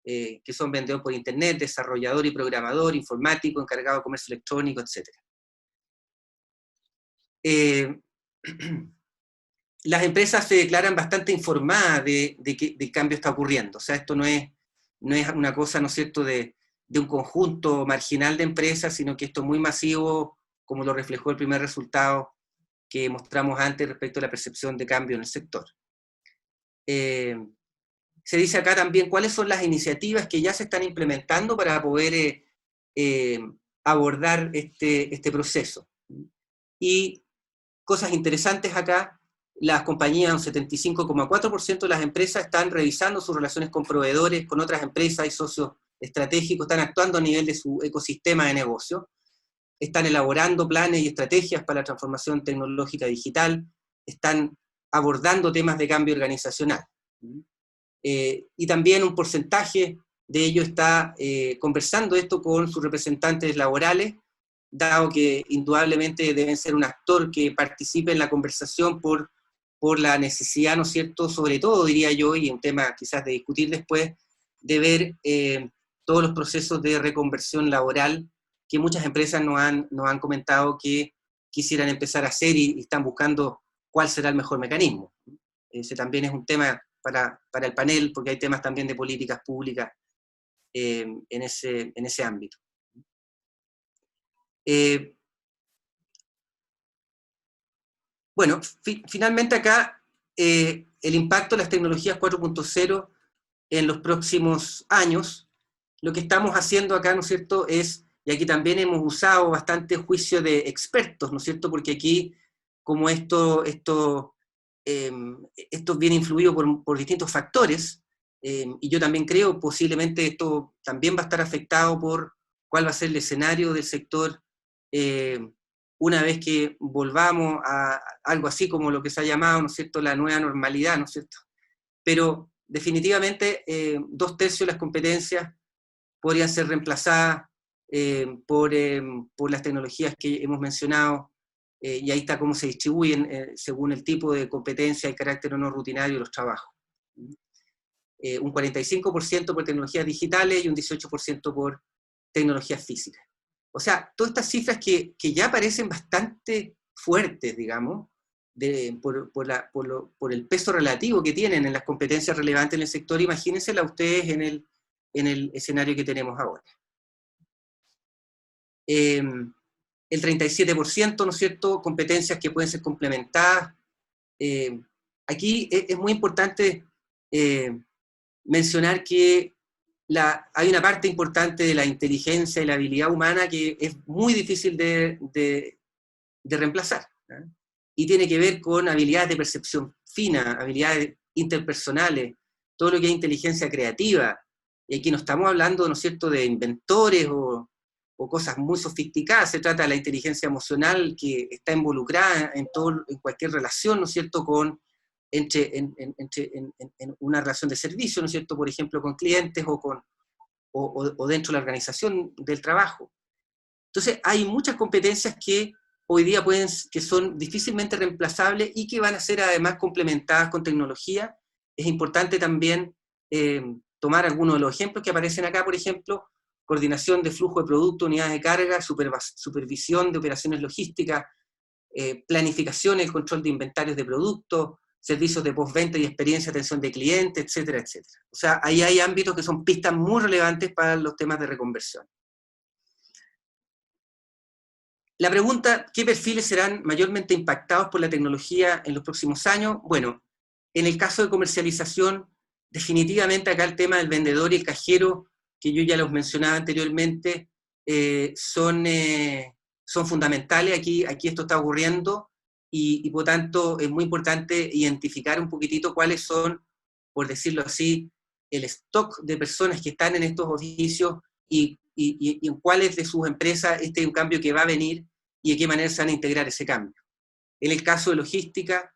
Que son vendedor por internet, desarrollador y programador, informático, encargado de comercio electrónico, etc. Las empresas se declaran bastante informadas de que el cambio está ocurriendo. O sea, esto no es una cosa, ¿no es cierto?, de un conjunto marginal de empresas, sino que esto es muy masivo, como lo reflejó el primer resultado que mostramos antes respecto a la percepción de cambio en el sector. se dice acá también cuáles son las iniciativas que ya se están implementando para poder abordar este proceso. Y cosas interesantes acá, las compañías, un 75,4% de las empresas están revisando sus relaciones con proveedores, con otras empresas y socios estratégicos, están actuando a nivel de su ecosistema de negocio, están elaborando planes y estrategias para la transformación tecnológica digital, están abordando temas de cambio organizacional. Y también un porcentaje de ello está conversando esto con sus representantes laborales, dado que indudablemente deben ser un actor que participe en la conversación por la necesidad, ¿no es cierto?, sobre todo, diría yo, y un tema quizás de discutir después, de ver todos los procesos de reconversión laboral que muchas empresas nos han comentado que quisieran empezar a hacer y están buscando cuál será el mejor mecanismo. Ese también es un tema para el panel, porque hay temas también de políticas públicas en ese ámbito. Bueno, finalmente acá, el impacto de las tecnologías 4.0 en los próximos años, lo que estamos haciendo acá, ¿no es cierto?, es, y aquí también hemos usado bastante juicio de expertos, ¿no es cierto?, porque aquí, como esto viene influido por distintos factores, y yo también creo posiblemente esto también va a estar afectado por cuál va a ser el escenario del sector una vez que volvamos a algo así como lo que se ha llamado, ¿no es cierto?, la nueva normalidad, ¿no es cierto? Pero definitivamente 2/3 de las competencias podrían ser reemplazadas por las tecnologías que hemos mencionado, y ahí está cómo se distribuyen según el tipo de competencia y carácter o no rutinario de los trabajos. Un 45% por tecnologías digitales y un 18% por tecnologías físicas. O sea, todas estas cifras que ya parecen bastante fuertes, digamos, por el peso relativo que tienen en las competencias relevantes en el sector, imagínenselas ustedes en el escenario que tenemos ahora. El 37%, ¿no es cierto?, competencias que pueden ser complementadas. Aquí es muy importante mencionar que hay una parte importante de la inteligencia y la habilidad humana que es muy difícil de reemplazar, ¿eh? Y tiene que ver con habilidades de percepción fina, habilidades interpersonales, todo lo que es inteligencia creativa. Y aquí no estamos hablando, ¿no es cierto?, de inventores o cosas muy sofisticadas. Se trata de la inteligencia emocional que está involucrada en cualquier relación, ¿no es cierto?, en una relación de servicio, ¿no es cierto?, por ejemplo, con clientes o dentro de la organización del trabajo. Entonces, hay muchas competencias que hoy día que son difícilmente reemplazables y que van a ser además complementadas con tecnología. Es importante también tomar algunos de los ejemplos que aparecen acá, por ejemplo, coordinación de flujo de producto, unidades de carga, supervisión de operaciones logísticas, planificación y el control de inventarios de productos, servicios de postventa y experiencia de atención de clientes, etcétera, etcétera. O sea, ahí hay ámbitos que son pistas muy relevantes para los temas de reconversión. La pregunta, ¿qué perfiles serán mayormente impactados por la tecnología en los próximos años? Bueno, en el caso de comercialización, definitivamente acá el tema del vendedor y el cajero, que yo ya los mencionaba anteriormente, son fundamentales. Aquí esto está ocurriendo y por tanto es muy importante identificar un poquitito cuáles son, por decirlo así, el stock de personas que están en estos oficios y en cuáles de sus empresas este es un cambio que va a venir y de qué manera se van a integrar ese cambio. En el caso de logística,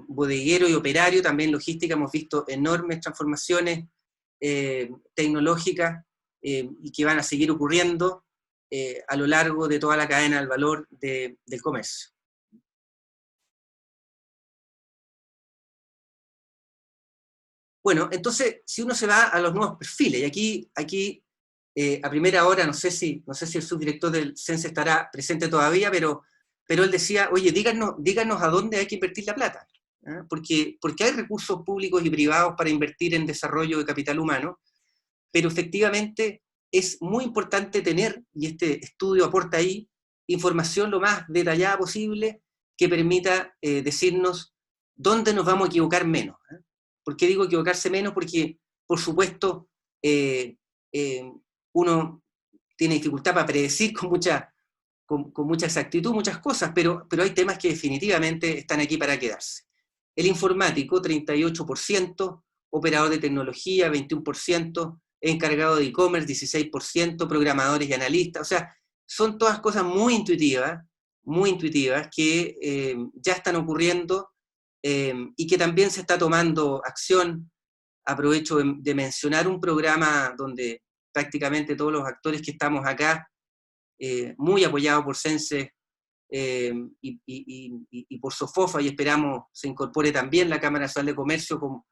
bodeguero y operario, también logística hemos visto enormes transformaciones tecnológicas y que van a seguir ocurriendo a lo largo de toda la cadena del valor del comercio. Bueno, entonces, si uno se va a los nuevos perfiles, y aquí a primera hora, no sé si el subdirector del CENSE estará presente todavía, pero él decía, oye, díganos a dónde hay que invertir la plata, ¿eh? Porque hay recursos públicos y privados para invertir en desarrollo de capital humano, pero efectivamente es muy importante tener, y este estudio aporta ahí, información lo más detallada posible que permita decirnos dónde nos vamos a equivocar menos, ¿eh? ¿Por qué digo equivocarse menos? Porque, por supuesto, uno tiene dificultad para predecir con mucha exactitud muchas cosas, pero hay temas que definitivamente están aquí para quedarse. El informático, 38%, operador de tecnología, 21%, encargado de e-commerce, 16%, programadores y analistas. O sea, son todas cosas muy intuitivas que ya están ocurriendo y que también se está tomando acción. Aprovecho de mencionar un programa donde prácticamente todos los actores que estamos acá, muy apoyado por Sense y por Sofofa, y esperamos se incorpore también la Cámara Nacional de Comercio con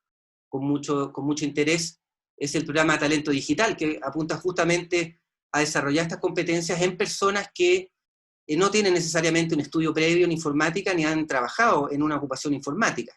mucho interés, es el programa Talento Digital, que apunta justamente a desarrollar estas competencias en personas que no tienen necesariamente un estudio previo en informática ni han trabajado en una ocupación informática.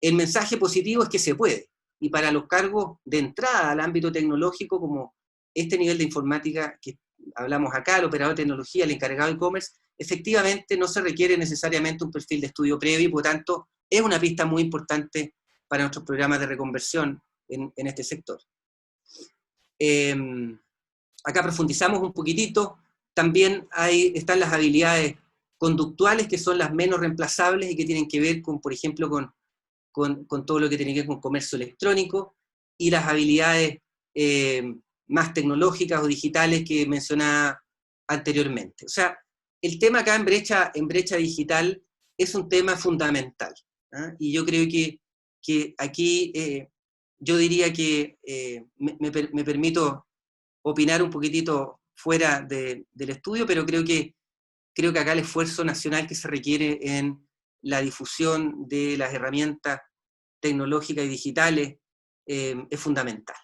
El mensaje positivo es que se puede, y para los cargos de entrada al ámbito tecnológico, como este nivel de informática que hablamos acá, el operador de tecnología, el encargado de e-commerce, efectivamente no se requiere necesariamente un perfil de estudio previo, y por tanto es una pista muy importante para nuestros programas de reconversión en este sector. Acá profundizamos un poquitito. También están las habilidades conductuales, que son las menos reemplazables y que tienen que ver con, por ejemplo, con todo lo que tiene que ver con comercio electrónico, y las habilidades más tecnológicas o digitales que mencionaba anteriormente. O sea, el tema acá en brecha digital es un tema fundamental, ¿eh? Y yo creo que aquí yo diría que me permito opinar un poquitito fuera del estudio, pero creo que acá el esfuerzo nacional que se requiere en la difusión de las herramientas tecnológicas y digitales es fundamental.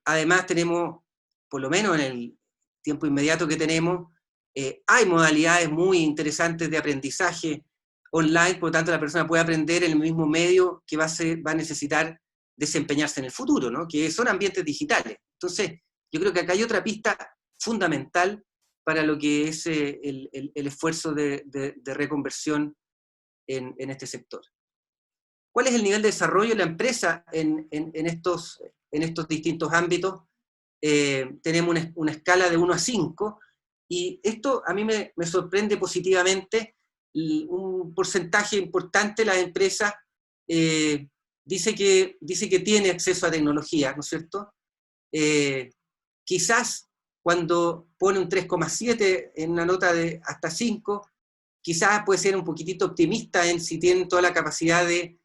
Además tenemos, por lo menos en el tiempo inmediato que tenemos, hay modalidades muy interesantes de aprendizaje online, por lo tanto la persona puede aprender en el mismo medio que va a necesitar desempeñarse en el futuro, ¿no? Que son ambientes digitales. Entonces, yo creo que acá hay otra pista fundamental para lo que es el esfuerzo de reconversión en este sector. ¿Cuál es el nivel de desarrollo de la empresa en estos distintos ámbitos? Tenemos una escala de 1 a 5, y esto a mí me sorprende positivamente. Un porcentaje importante de las empresas dice que tiene acceso a tecnología, ¿no es cierto? Quizás cuando pone un 3,7 en una nota de hasta 5, quizás puede ser un poquitito optimista en si tienen toda la capacidad de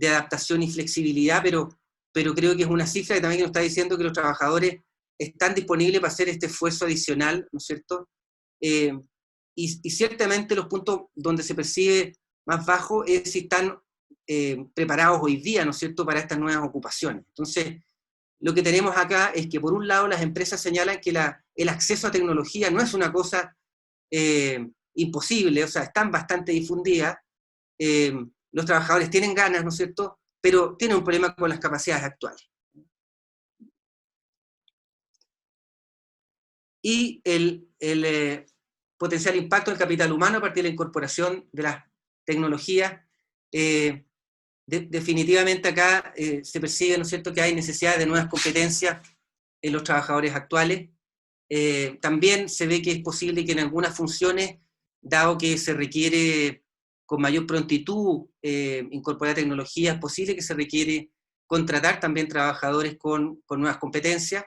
adaptación y flexibilidad, pero creo que es una cifra que también nos está diciendo que los trabajadores están disponibles para hacer este esfuerzo adicional, ¿no es cierto? Y ciertamente los puntos donde se percibe más bajo es si están preparados hoy día, ¿no es cierto?, para estas nuevas ocupaciones. Entonces, lo que tenemos acá es que, por un lado, las empresas señalan que el acceso a tecnología no es una cosa imposible, o sea, están bastante difundidas, los trabajadores tienen ganas, ¿no es cierto?, pero tienen un problema con las capacidades actuales. Y el potencial impacto del capital humano a partir de la incorporación de las tecnologías, definitivamente acá se percibe, ¿no es cierto?, que hay necesidad de nuevas competencias en los trabajadores actuales. También se ve que es posible que en algunas funciones, dado que se requiere con mayor prontitud incorporar tecnología, es posible que se requiere contratar también trabajadores con nuevas competencias.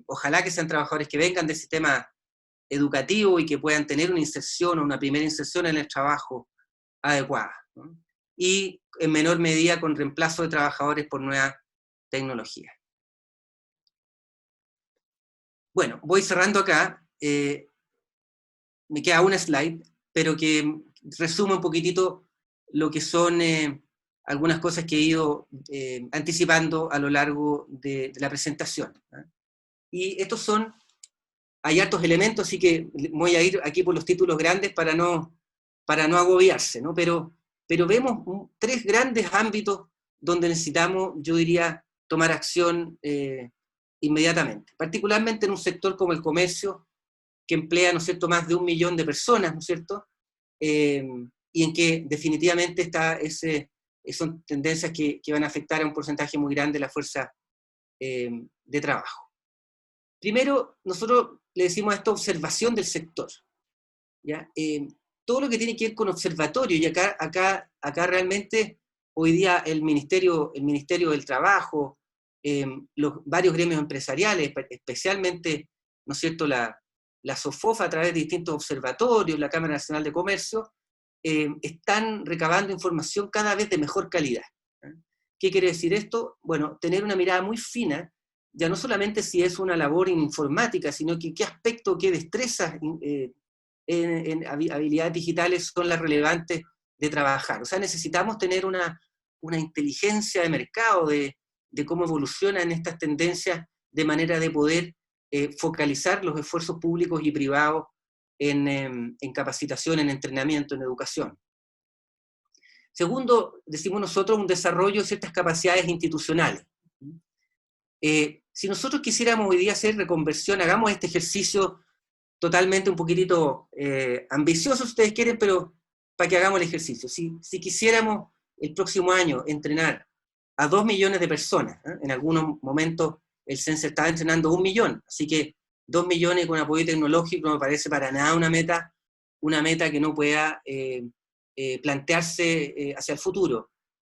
Ojalá que sean trabajadores que vengan del sistema educativo y que puedan tener una inserción o una primera inserción en el trabajo adecuada, ¿no? Y en menor medida con reemplazo de trabajadores por nuevas tecnologías. Bueno, voy cerrando acá. Me queda una slide, pero que resume un poquitito lo que son algunas cosas que he ido anticipando a lo largo de la presentación, ¿no? Y estos hay hartos elementos, así que voy a ir aquí por los títulos grandes para no agobiarse, ¿no? Pero vemos 3 grandes ámbitos donde necesitamos, yo diría, tomar acción inmediatamente, particularmente en un sector como el comercio, que emplea, ¿no es cierto?, más de 1 millón de personas, ¿no es cierto?, y en que definitivamente está ese son tendencias que van a afectar a un porcentaje muy grande de la fuerza de trabajo. Primero, nosotros le decimos a esto observación del sector, ¿ya? Todo lo que tiene que ver con observatorio, y acá realmente hoy día el Ministerio del Trabajo, los varios gremios empresariales, especialmente, ¿no es cierto?, la SOFOFA a través de distintos observatorios, la Cámara Nacional de Comercio, están recabando información cada vez de mejor calidad. ¿Qué quiere decir esto? Bueno, tener una mirada muy fina, ya no solamente si es una labor informática, sino que qué aspecto, qué destrezas en habilidades digitales son las relevantes de trabajar. O sea, necesitamos tener una inteligencia de mercado, de cómo evolucionan estas tendencias, de manera de poder focalizar los esfuerzos públicos y privados en capacitación, en entrenamiento, en educación. Segundo, decimos nosotros, un desarrollo de ciertas capacidades institucionales. Si nosotros quisiéramos hoy día hacer reconversión, hagamos este ejercicio totalmente un poquitito ambicioso, si ustedes quieren, pero para que hagamos el ejercicio. Si quisiéramos el próximo año entrenar a 2 millones de personas, en algunos momentos el CENSE estaba entrenando 1 millón, así que 2 millones con apoyo tecnológico no me parece para nada una meta que no pueda plantearse hacia el futuro.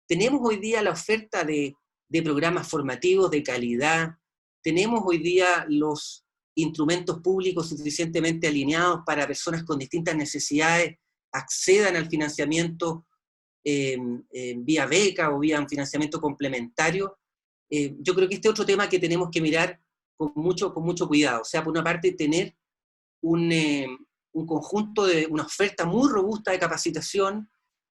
Tenemos hoy día la oferta de programas formativos de calidad, tenemos hoy día los instrumentos públicos suficientemente alineados para personas con distintas necesidades accedan al financiamiento vía beca o vía un financiamiento complementario. Yo creo que este es otro tema que tenemos que mirar con mucho cuidado. O sea, por una parte, tener un conjunto de una oferta muy robusta de capacitación,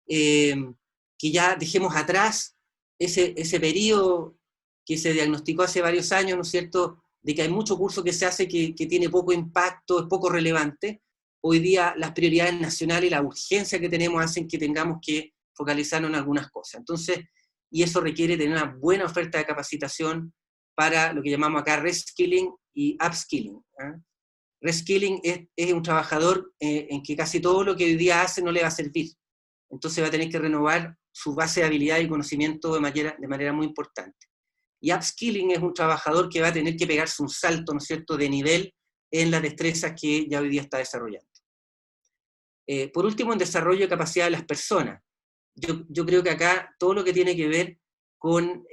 que ya dejemos atrás ese periodo que se diagnosticó hace varios años, ¿no es cierto?, de que hay mucho curso que se hace que tiene poco impacto, es poco relevante. Hoy día las prioridades nacionales y la urgencia que tenemos hacen que tengamos que focalizarnos en algunas cosas. Entonces, y eso requiere tener una buena oferta de capacitación para lo que llamamos acá reskilling y upskilling. Reskilling es un trabajador en que casi todo lo que hoy día hace no le va a servir. Entonces va a tener que renovar su base de habilidad y conocimiento de manera muy importante. Y upskilling es un trabajador que va a tener que pegarse un salto, ¿no es cierto?, de nivel en las destrezas que ya hoy día está desarrollando. Por último, en desarrollo de capacidad de las personas. Yo creo que acá todo lo que tiene que ver con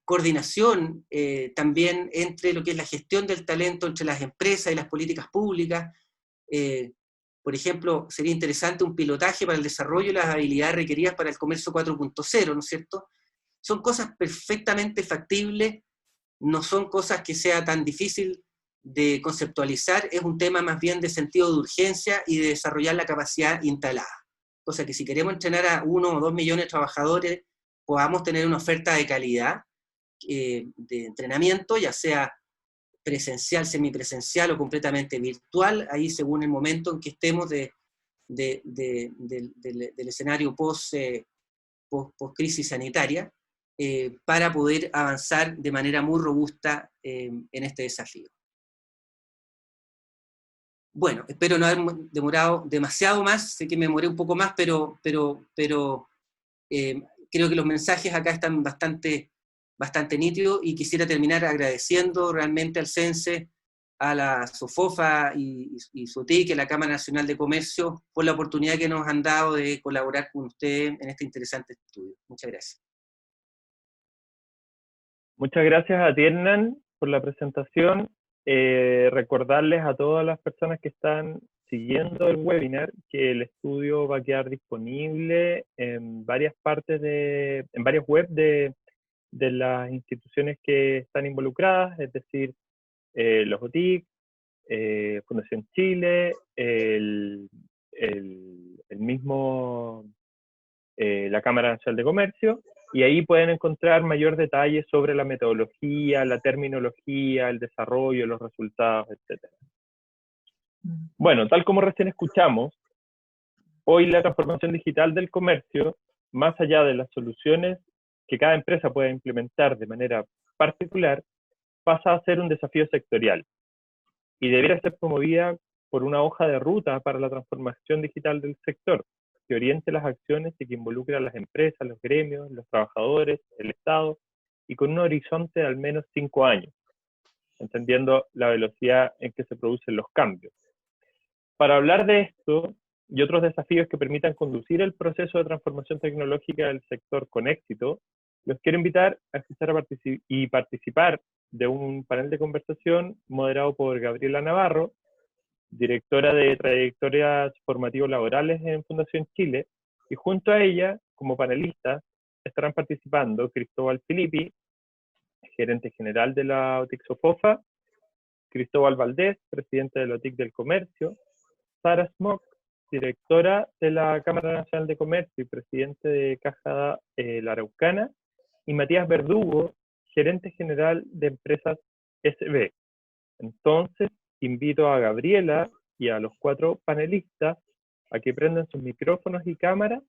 coordinación también entre lo que es la gestión del talento entre las empresas y las políticas públicas. Por ejemplo, sería interesante un pilotaje para el desarrollo de las habilidades requeridas para el comercio 4.0, ¿no es cierto? Son cosas perfectamente factibles, no son cosas que sea tan difícil de conceptualizar, es un tema más bien de sentido de urgencia y de desarrollar la capacidad instalada. O sea que si queremos entrenar a 1 o 2 millones de trabajadores, podamos tener una oferta de calidad de entrenamiento, ya sea presencial, semipresencial o completamente virtual, ahí según el momento en que estemos del escenario post-crisis sanitaria, para poder avanzar de manera muy robusta en este desafío. Bueno, espero no haber demorado demasiado más, sé que me demoré un poco más, pero creo que los mensajes acá están bastante nítidos, y quisiera terminar agradeciendo realmente al CENSE, a la SOFOFA y SOTIC, a la Cámara Nacional de Comercio, por la oportunidad que nos han dado de colaborar con ustedes en este interesante estudio. Muchas gracias. Muchas gracias a ti, Hernán, por la presentación. Recordarles a todas las personas que están siguiendo el webinar que el estudio va a quedar disponible en varias partes en varias webs de las instituciones que están involucradas, es decir, los OTIC, Fundación Chile, el mismo, la Cámara Nacional de Comercio, y ahí pueden encontrar mayor detalle sobre la metodología, la terminología, el desarrollo, los resultados, etc. Bueno, tal como recién escuchamos, hoy la transformación digital del comercio, más allá de las soluciones que cada empresa pueda implementar de manera particular, pasa a ser un desafío sectorial y debiera ser promovida por una hoja de ruta para la transformación digital del sector, que oriente las acciones y que involucre a las empresas, los gremios, los trabajadores, el Estado, y con un horizonte de al menos 5 años, entendiendo la velocidad en que se producen los cambios. Para hablar de esto y otros desafíos que permitan conducir el proceso de transformación tecnológica del sector con éxito, los quiero invitar a escuchar y participar de un panel de conversación moderado por Gabriela Navarro, directora de trayectorias formativos laborales en Fundación Chile, y junto a ella, como panelistas, estarán participando Cristóbal Filippi, gerente general de la OTIC Sofofa, Cristóbal Valdés, presidente de la OTIC del Comercio, Sara Smock, directora de la Cámara Nacional de Comercio y presidente de Caja La Araucana, y Matías Verdugo, gerente general de Empresas SB. Entonces, invito a Gabriela y a los 4 panelistas a que prendan sus micrófonos y cámaras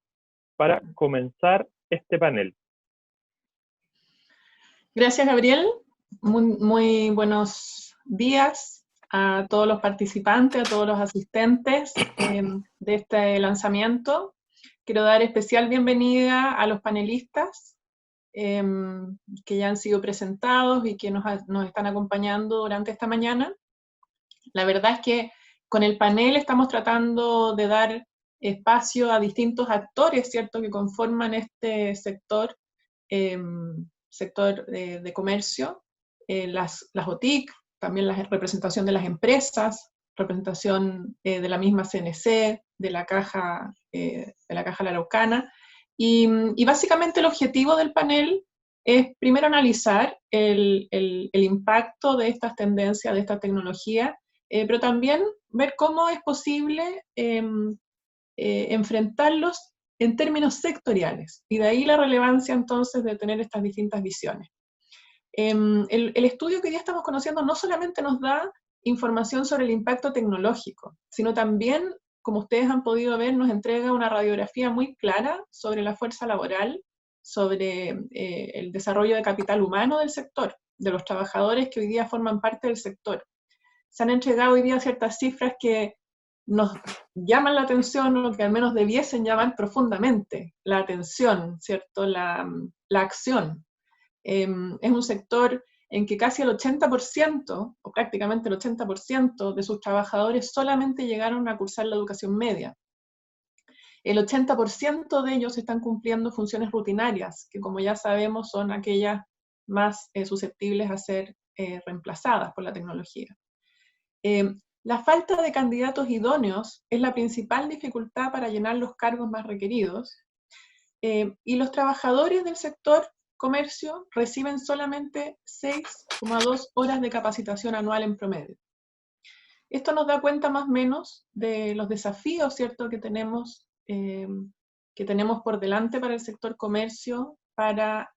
para comenzar este panel. Gracias, Gabriel. Muy buenos días a todos los participantes, a todos los asistentes de este lanzamiento. Quiero dar especial bienvenida a los panelistas que ya han sido presentados y que nos están acompañando durante esta mañana. La verdad es que con el panel estamos tratando de dar espacio a distintos actores, ¿cierto?, que conforman este sector, de comercio, las OTIC, también la representación de las empresas, representación de la misma CNC, de la Caja La Araucana, y básicamente el objetivo del panel es primero analizar el impacto de estas tendencias, de esta tecnología, pero también ver cómo es posible enfrentarlos en términos sectoriales, y de ahí la relevancia entonces de tener estas distintas visiones. El estudio que hoy día estamos conociendo no solamente nos da información sobre el impacto tecnológico, sino también, como ustedes han podido ver, nos entrega una radiografía muy clara sobre la fuerza laboral, sobre el desarrollo de capital humano del sector, de los trabajadores que hoy día forman parte del sector. Se han entregado hoy día ciertas cifras que nos llaman la atención, o que al menos debiesen llamar profundamente la atención, ¿cierto? La acción. Es un sector en que casi el 80%, o prácticamente el 80% de sus trabajadores solamente llegaron a cursar la educación media. El 80% de ellos están cumpliendo funciones rutinarias, que como ya sabemos son aquellas más susceptibles a ser reemplazadas por la tecnología. La falta de candidatos idóneos es la principal dificultad para llenar los cargos más requeridos, y los trabajadores del sector comercio reciben solamente 6,2 horas de capacitación anual en promedio. Esto nos da cuenta más o menos de los desafíos, ¿cierto?, que tenemos por delante para el sector comercio, para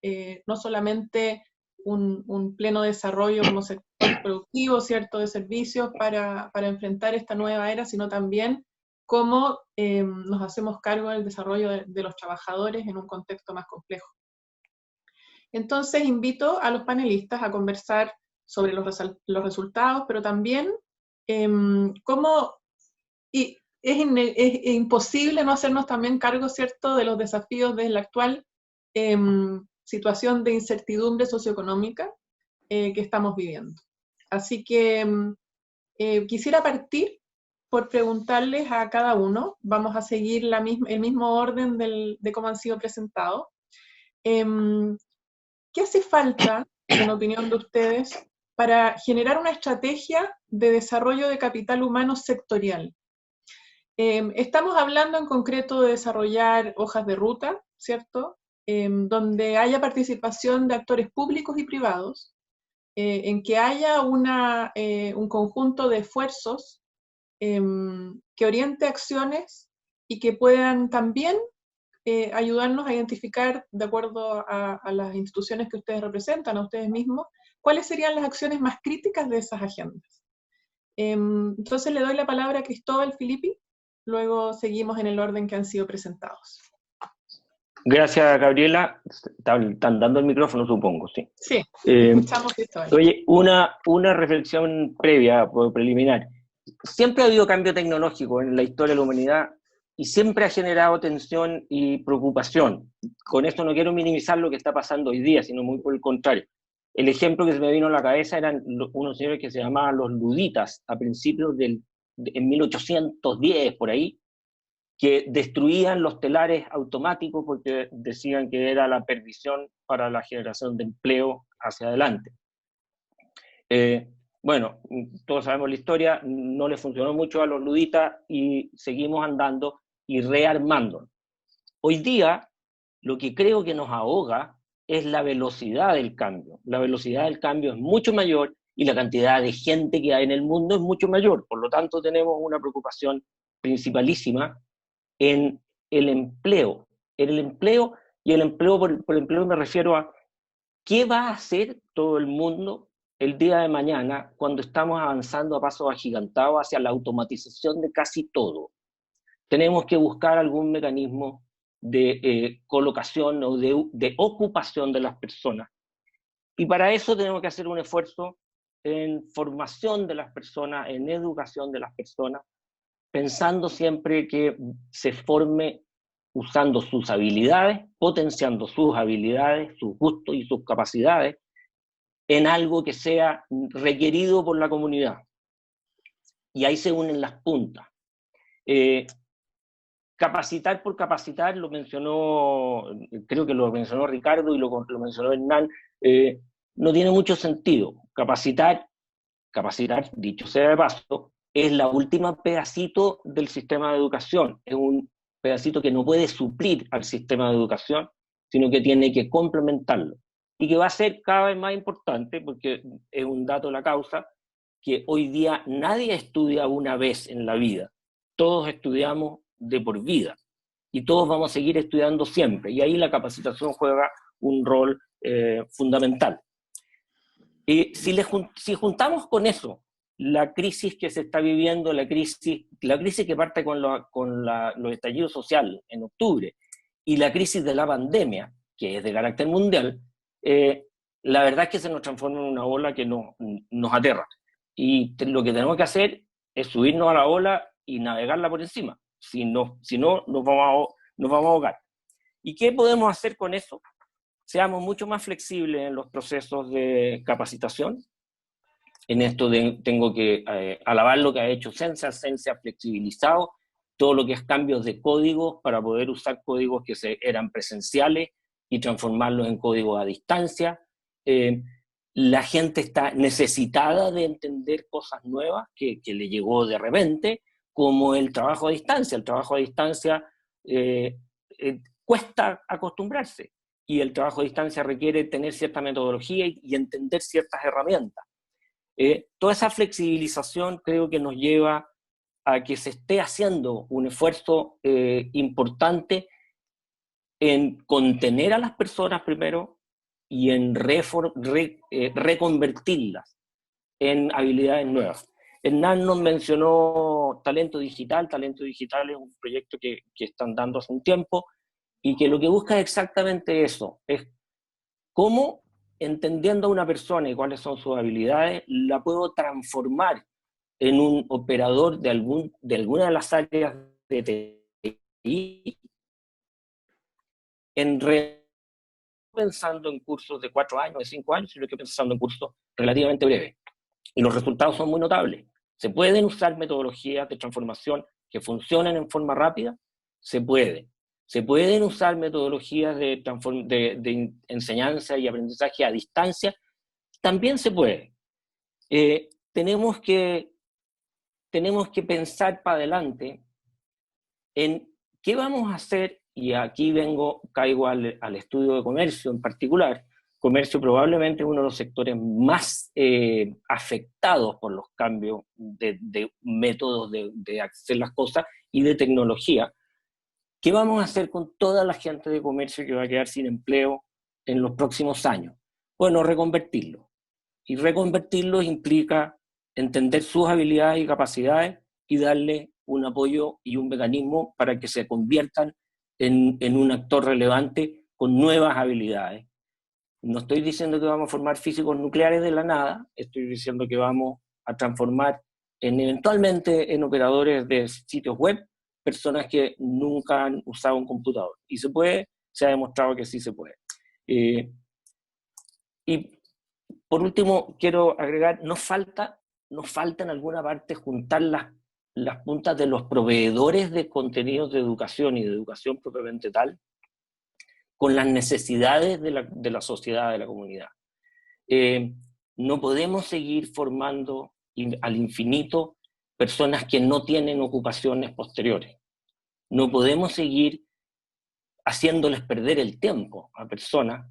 no solamente un pleno desarrollo como sector productivo, ¿cierto?, de servicios para enfrentar esta nueva era, sino también cómo nos hacemos cargo del desarrollo de los trabajadores en un contexto más complejo. Entonces invito a los panelistas a conversar sobre los resultados, pero también cómo es imposible no hacernos también cargo, ¿cierto?, de los desafíos de la actual situación de incertidumbre socioeconómica que estamos viviendo. Así que quisiera partir por preguntarles a cada uno, vamos a seguir el mismo orden de cómo han sido presentados. ¿Qué hace falta, en opinión de ustedes, para generar una estrategia de desarrollo de capital humano sectorial? Estamos hablando en concreto de desarrollar hojas de ruta, ¿cierto?, donde haya participación de actores públicos y privados, en que haya un conjunto de esfuerzos que oriente acciones y que puedan también ayudarnos a identificar, de acuerdo a las instituciones que ustedes representan, a ustedes mismos, cuáles serían las acciones más críticas de esas agendas. Entonces le doy la palabra a Cristóbal Filippi, luego seguimos en el orden que han sido presentados. Gracias, Gabriela. Están dando el micrófono, supongo, sí. Sí, escuchamos, Cristóbal. Oye, una reflexión previa, preliminar. Siempre ha habido cambio tecnológico en la historia de la humanidad y siempre ha generado tensión y preocupación. Con esto no quiero minimizar lo que está pasando hoy día, sino muy por el contrario. El ejemplo que se me vino a la cabeza eran unos señores que se llamaban los luditas, a principios en 1810, por ahí, que destruían los telares automáticos porque decían que era la perdición para la generación de empleo hacia adelante. Bueno, todos sabemos la historia, no le funcionó mucho a los luditas y seguimos andando y rearmando. Hoy día, lo que creo que nos ahoga es la velocidad del cambio. La velocidad del cambio es mucho mayor y la cantidad de gente que hay en el mundo es mucho mayor. Por lo tanto, tenemos una preocupación principalísima en el empleo. En el empleo, y el empleo, por empleo me refiero a qué va a hacer todo el mundo el día de mañana cuando estamos avanzando a pasos agigantados hacia la automatización de casi todo. Tenemos que buscar algún mecanismo de colocación o de ocupación de las personas. Y para eso tenemos que hacer un esfuerzo en formación de las personas, en educación de las personas, pensando siempre que se forme usando sus habilidades, potenciando sus habilidades, sus gustos y sus capacidades en algo que sea requerido por la comunidad. Y ahí se unen las puntas. Capacitar por capacitar, lo mencionó, creo que lo mencionó Ricardo y lo mencionó Hernán, no tiene mucho sentido. Capacitar, dicho sea de paso, es la última pedacito del sistema de educación. Es un pedacito que no puede suplir al sistema de educación, sino que tiene que complementarlo. Y que va a ser cada vez más importante, porque es un dato de la causa, que hoy día nadie estudia una vez en la vida. Todos estudiamos de por vida. Y todos vamos a seguir estudiando siempre. Y ahí la capacitación juega un rol fundamental. Si juntamos con eso la crisis que se está viviendo, la crisis que parte con los estallidos sociales en octubre, y la crisis de la pandemia, que es de carácter mundial, la verdad es que se nos transforma en una ola que nos aterra. Y lo que tenemos que hacer es subirnos a la ola y navegarla por encima. Si no, nos vamos a ahogar. ¿Y qué podemos hacer con eso? Seamos mucho más flexibles en los procesos de capacitación. En esto tengo que alabar lo que ha hecho Sensa. Sensa ha flexibilizado todo lo que es cambios de códigos para poder usar códigos que eran presenciales y transformarlos en códigos a distancia. La gente está necesitada de entender cosas nuevas que le llegó de repente, como el trabajo a distancia. El trabajo a distancia cuesta acostumbrarse, y el trabajo a distancia requiere tener cierta metodología y entender ciertas herramientas. Toda esa flexibilización creo que nos lleva a que se esté haciendo un esfuerzo importante en contener a las personas primero y en reconvertirlas en habilidades nuevas. Hernán nos mencionó talento digital. Talento digital es un proyecto que están dando hace un tiempo y que lo que busca es exactamente eso, es cómo, entendiendo a una persona y cuáles son sus habilidades, la puedo transformar en un operador de alguna de las áreas de TI, pensando en cursos de 4 años, de 5 años, sino que pensando en cursos relativamente breves. Y los resultados son muy notables. ¿Se pueden usar metodologías de transformación que funcionen en forma rápida? Se puede. ¿Se pueden usar metodologías de enseñanza y aprendizaje a distancia? También se puede. Tenemos que pensar para adelante en qué vamos a hacer, y aquí caigo al estudio de comercio en particular. Comercio probablemente es uno de los sectores más afectados por los cambios de métodos de hacer las cosas y de tecnología. ¿Qué vamos a hacer con toda la gente de comercio que va a quedar sin empleo en los próximos años? Bueno, reconvertirlo. Y reconvertirlo implica entender sus habilidades y capacidades y darle un apoyo y un mecanismo para que se conviertan en un actor relevante con nuevas habilidades. No estoy diciendo que vamos a formar físicos nucleares de la nada, estoy diciendo que vamos a transformar eventualmente en operadores de sitios web, personas que nunca han usado un computador. Y se puede, se ha demostrado que sí se puede. Y por último, quiero agregar, nos falta en alguna parte juntar las puntas de los proveedores de contenidos de educación y de educación propiamente tal, con las necesidades de la sociedad, de la comunidad. No podemos seguir formando al infinito personas que no tienen ocupaciones posteriores. No podemos seguir haciéndoles perder el tiempo a personas.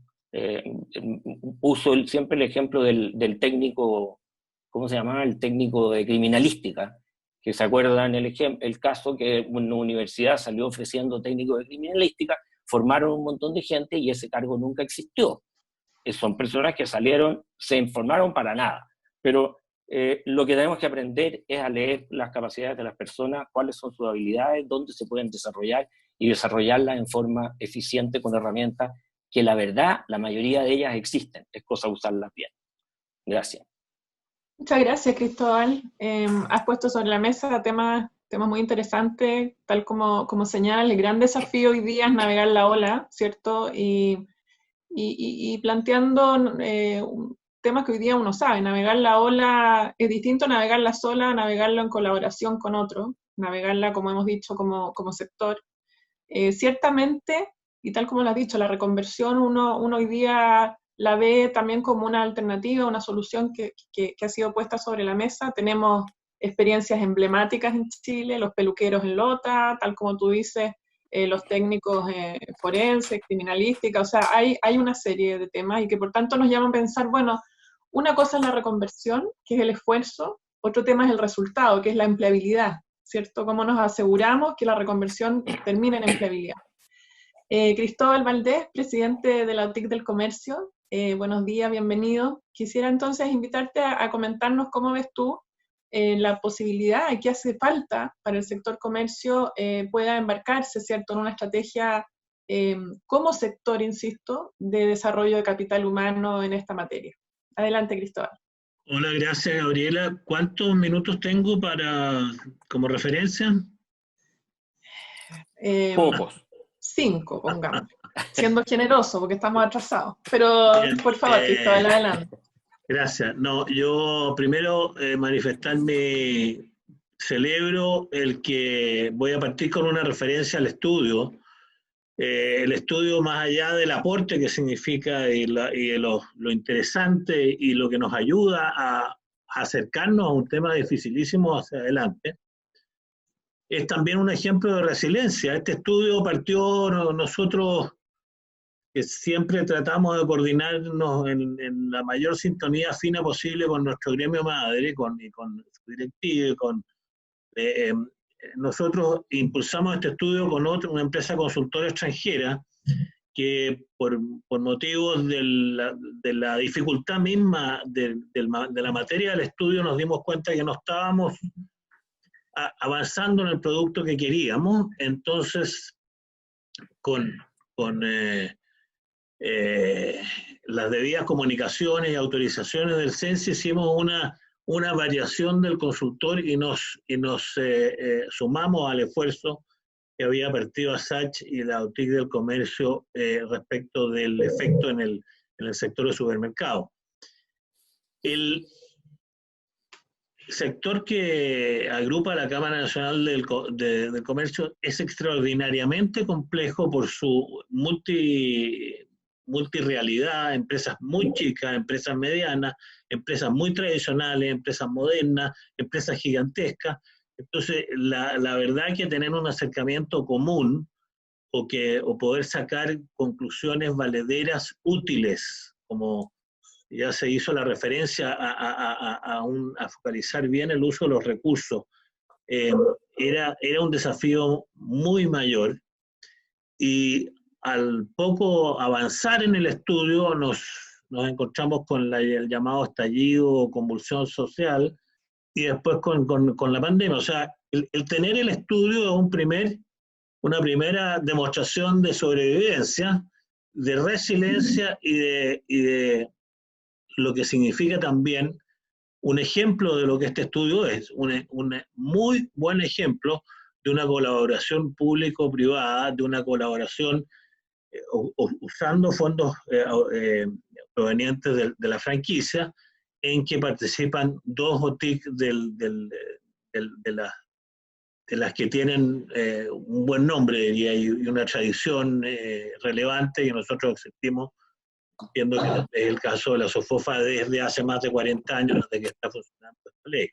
Uso siempre el ejemplo del técnico, ¿cómo se llamaba? El técnico de criminalística, que se acuerdan el caso que una universidad salió ofreciendo técnico de criminalística, formaron un montón de gente y ese cargo nunca existió. Son personas que salieron, se informaron para nada, pero lo que tenemos que aprender es a leer las capacidades de las personas, cuáles son sus habilidades, dónde se pueden desarrollar y desarrollarlas en forma eficiente con herramientas que la verdad, la mayoría de ellas existen, es cosa de usarlas bien. Gracias. Muchas gracias, Cristóbal. Has puesto sobre la mesa temas muy interesantes, tal como señala, el gran desafío hoy día es navegar la ola, ¿cierto? Y planteando temas que hoy día uno sabe, navegar la ola es distinto a navegarla sola, navegarla en colaboración con otro, navegarla, como hemos dicho, como sector. Ciertamente, y tal como lo has dicho, la reconversión uno hoy día la ve también como una alternativa, una solución que ha sido puesta sobre la mesa. Tenemos experiencias emblemáticas en Chile, los peluqueros en Lota, tal como tú dices, los técnicos forenses, criminalística, o sea, hay una serie de temas y que por tanto nos llaman a pensar, bueno, una cosa es la reconversión, que es el esfuerzo, otro tema es el resultado, que es la empleabilidad, ¿cierto? ¿Cómo nos aseguramos que la reconversión termine en empleabilidad? Cristóbal Valdés, presidente de la OTIC del Comercio, buenos días, bienvenido. Quisiera entonces invitarte a comentarnos cómo ves tú la posibilidad de que hace falta para el sector comercio pueda embarcarse, ¿cierto?, en una estrategia como sector, insisto, de desarrollo de capital humano en esta materia. Adelante, Cristóbal. Hola, gracias, Gabriela. ¿Cuántos minutos tengo como referencia? Pocos. 5, pongamos. Siendo generoso, porque estamos atrasados. Pero, bien, por favor, Cristóbal, adelante. Gracias. No, yo primero manifestarme, celebro el que voy a partir con una referencia al estudio. El estudio, más allá del aporte que significa y lo interesante y lo que nos ayuda a acercarnos a un tema dificilísimo hacia adelante, es también un ejemplo de resiliencia. Este estudio partió, nosotros que siempre tratamos de coordinarnos en la mayor sintonía fina posible con nuestro gremio madre, con su directivo, nosotros impulsamos este estudio con una empresa consultora extranjera que por motivos de la dificultad misma de la materia del estudio nos dimos cuenta que no estábamos avanzando en el producto que queríamos. Entonces con las debidas comunicaciones y autorizaciones del CENSI hicimos una variación del consultor y nos sumamos al esfuerzo que había partido ASACH y la OTIC del Comercio respecto del efecto en el sector de supermercado. El sector que agrupa la Cámara Nacional del Comercio es extraordinariamente complejo por su multirrealidad, empresas muy chicas, empresas medianas, empresas muy tradicionales, empresas modernas, empresas gigantescas. Entonces, la verdad que tener un acercamiento común o poder sacar conclusiones valederas útiles, como ya se hizo la referencia a focalizar bien el uso de los recursos, era un desafío muy mayor. Y al poco avanzar en el estudio nos encontramos con el llamado estallido o convulsión social y después con la pandemia. O sea, el tener el estudio es una primera demostración de sobrevivencia, de resiliencia y de lo que significa también un ejemplo de lo que este estudio es, un muy buen ejemplo de una colaboración público-privada, de una colaboración usando fondos provenientes de la franquicia, en que participan 2 boutiques de las que tienen un buen nombre, diría, y una tradición relevante, y nosotros existimos, entiendo que es el caso de la SOFOFA desde hace más de 40 años, desde que está funcionando esta ley.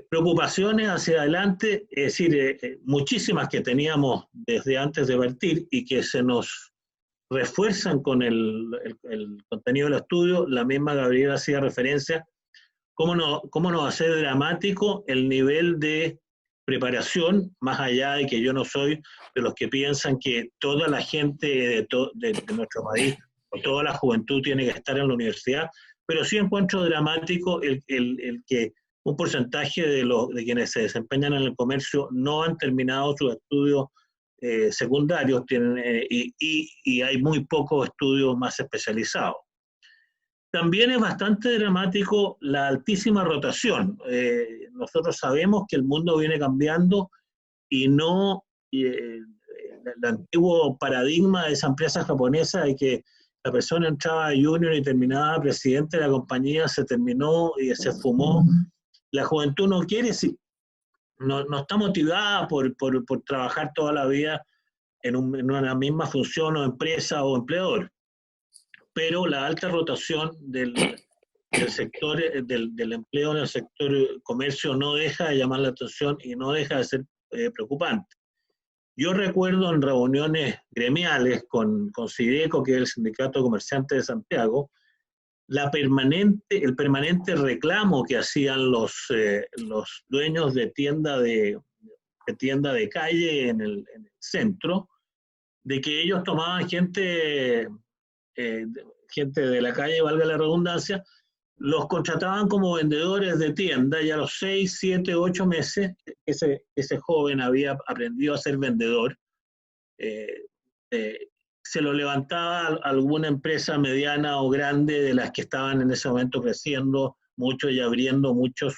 Preocupaciones hacia adelante, es decir, muchísimas que teníamos desde antes de partir y que se nos refuerzan con el contenido del estudio. La misma Gabriela hacía referencia, cómo no va a ser dramático el nivel de preparación, más allá de que yo no soy de los que piensan que toda la gente de nuestro país o toda la juventud tiene que estar en la universidad, pero sí encuentro dramático el que un porcentaje de quienes se desempeñan en el comercio no han terminado sus estudios secundarios y hay muy pocos estudios más especializados. También es bastante dramático la altísima rotación. Nosotros sabemos que el mundo viene cambiando y no el antiguo paradigma de esa empresa japonesa de que la persona entraba junior y terminaba presidente de la compañía, se terminó y se fumó. La juventud no quiere, no está motivada por trabajar toda la vida en una misma función o empresa o empleador. Pero la alta rotación del sector del empleo en el sector comercio no deja de llamar la atención y no deja de ser preocupante. Yo recuerdo en reuniones gremiales con SIDECO, que es el Sindicato de Comerciantes de Santiago, el permanente reclamo que hacían los dueños de tienda de calle en el centro, de que ellos tomaban gente de la calle, valga la redundancia, los contrataban como vendedores de tienda y a los 6, 7, 8 meses ese joven había aprendido a ser vendedor. Se lo levantaba alguna empresa mediana o grande de las que estaban en ese momento creciendo mucho y abriendo muchos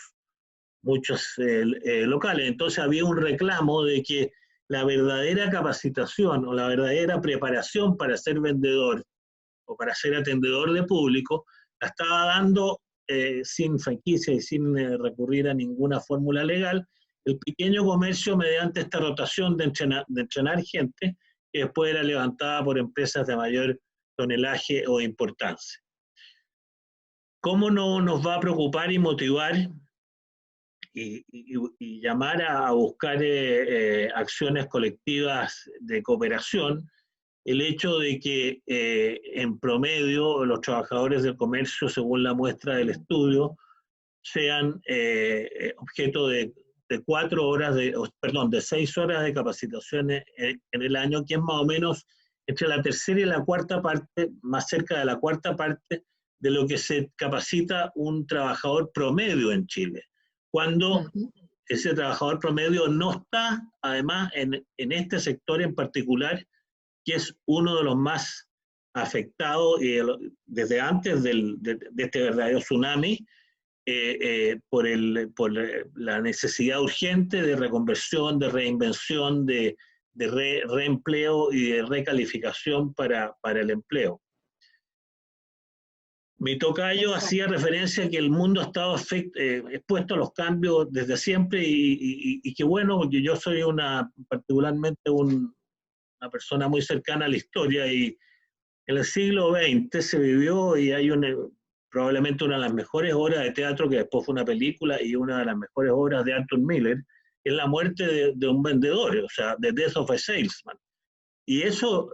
locales. Entonces había un reclamo de que la verdadera capacitación o la verdadera preparación para ser vendedor o para ser atendedor de público la estaba dando sin franquicia y sin recurrir a ninguna fórmula legal el pequeño comercio mediante esta rotación de entrenar gente que después era levantada por empresas de mayor tonelaje o importancia. ¿Cómo no nos va a preocupar y motivar y llamar a buscar acciones colectivas de cooperación el hecho de que en promedio los trabajadores del comercio, según la muestra del estudio, sean objeto de 6 horas de capacitaciones en el año, que es más o menos entre la tercera y la cuarta parte, más cerca de la cuarta parte de lo que se capacita un trabajador promedio en Chile, cuando ese trabajador promedio no está, además, en este sector en particular, que es uno de los más afectados desde antes de este verdadero tsunami, por la necesidad urgente de reconversión, de reinvención, de reempleo y de recalificación para el empleo. Mi tocayo hacía referencia a que el mundo ha estado expuesto a los cambios desde siempre y que bueno, porque yo soy particularmente una persona muy cercana a la historia y en el siglo XX se vivió y hay probablemente una de las mejores obras de teatro que después fue una película y una de las mejores obras de Arthur Miller, es la muerte de un vendedor, o sea, The Death of a Salesman. Y eso,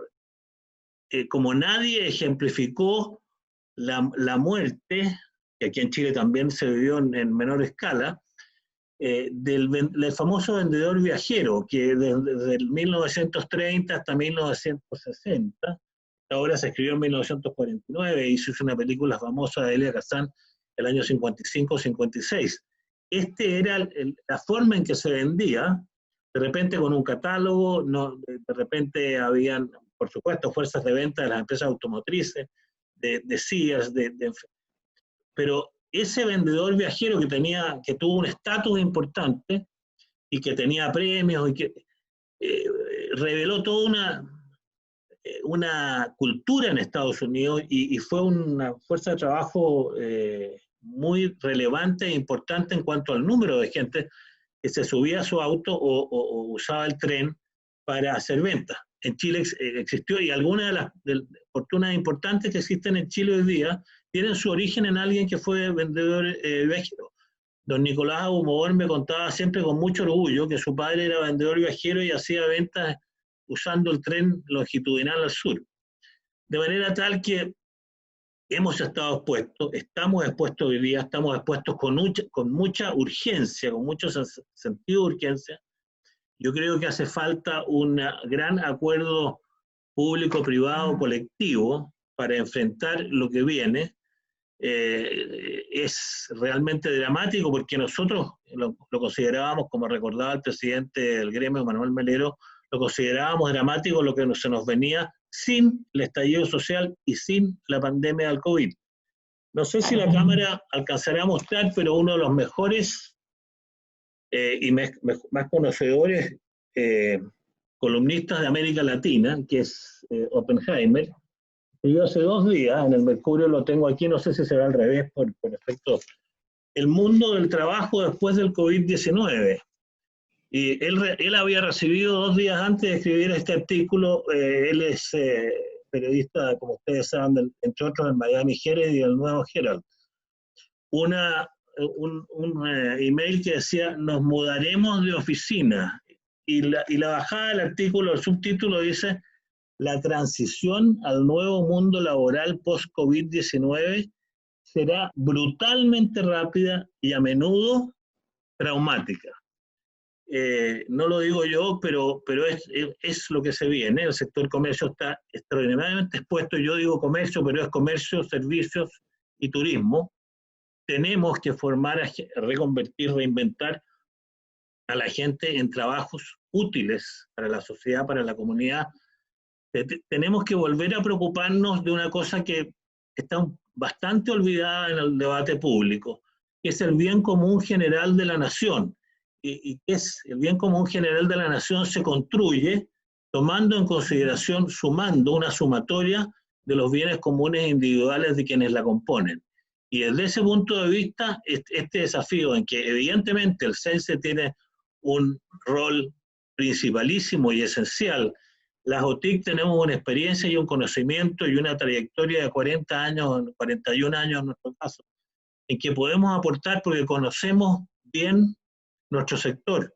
como nadie ejemplificó la muerte, que aquí en Chile también se vivió en menor escala, del famoso vendedor viajero, que desde el 1930 hasta 1960, ahora se escribió en 1949 y se hizo una película famosa de Elia Kazan el año 55-56. Era la forma en que se vendía, de repente con un catálogo, de repente habían, por supuesto, fuerzas de venta de las empresas automotrices, de Sears, pero ese vendedor viajero que tuvo un estatus importante y que tenía premios, y que reveló toda una cultura en Estados Unidos y fue una fuerza de trabajo muy relevante e importante en cuanto al número de gente que se subía a su auto o usaba el tren para hacer ventas. En Chile existió, y algunas de las fortunas importantes que existen en Chile hoy día tienen su origen en alguien que fue vendedor viajero. Don Nicolás Ahumogor me contaba siempre con mucho orgullo que su padre era vendedor viajero y hacía ventas usando el tren longitudinal al sur. De manera tal que hemos estado expuestos, estamos expuestos hoy día, estamos expuestos con mucha urgencia, con mucho sentido de urgencia. Yo creo que hace falta un gran acuerdo público-privado colectivo para enfrentar lo que viene. Es realmente dramático porque nosotros lo considerábamos, como recordaba el presidente del gremio, Manuel Melero, lo considerábamos dramático lo que se nos venía sin el estallido social y sin la pandemia del COVID. No sé si la cámara alcanzará a mostrar, pero uno de los mejores y más conocedores columnistas de América Latina, que es Oppenheimer, que yo hace 2 días, en el Mercurio lo tengo aquí, no sé si será al revés por efecto, el mundo del trabajo después del COVID-19. Y él había recibido 2 días antes de escribir este artículo, él es periodista, como ustedes saben, entre otros del Miami Herald y del Nuevo Herald, un email que decía, nos mudaremos de oficina, y la bajada del artículo, el subtítulo dice, la transición al nuevo mundo laboral post-COVID-19 será brutalmente rápida y a menudo traumática. No lo digo yo, pero es lo que se viene. El sector comercio está extraordinariamente expuesto. Yo digo comercio, pero es comercio, servicios y turismo. Tenemos que formar, reconvertir, reinventar a la gente en trabajos útiles para la sociedad, para la comunidad. Tenemos que volver a preocuparnos de una cosa que está bastante olvidada en el debate público, que es el bien común general de la nación. Y que es el bien común general de la nación se construye tomando en consideración, sumando una sumatoria de los bienes comunes individuales de quienes la componen. Y desde ese punto de vista, este desafío en que evidentemente el CENSE tiene un rol principalísimo y esencial, las OTIC tenemos una experiencia y un conocimiento y una trayectoria de 40 años, 41 años en nuestro caso, en que podemos aportar porque conocemos bien nuestro sector,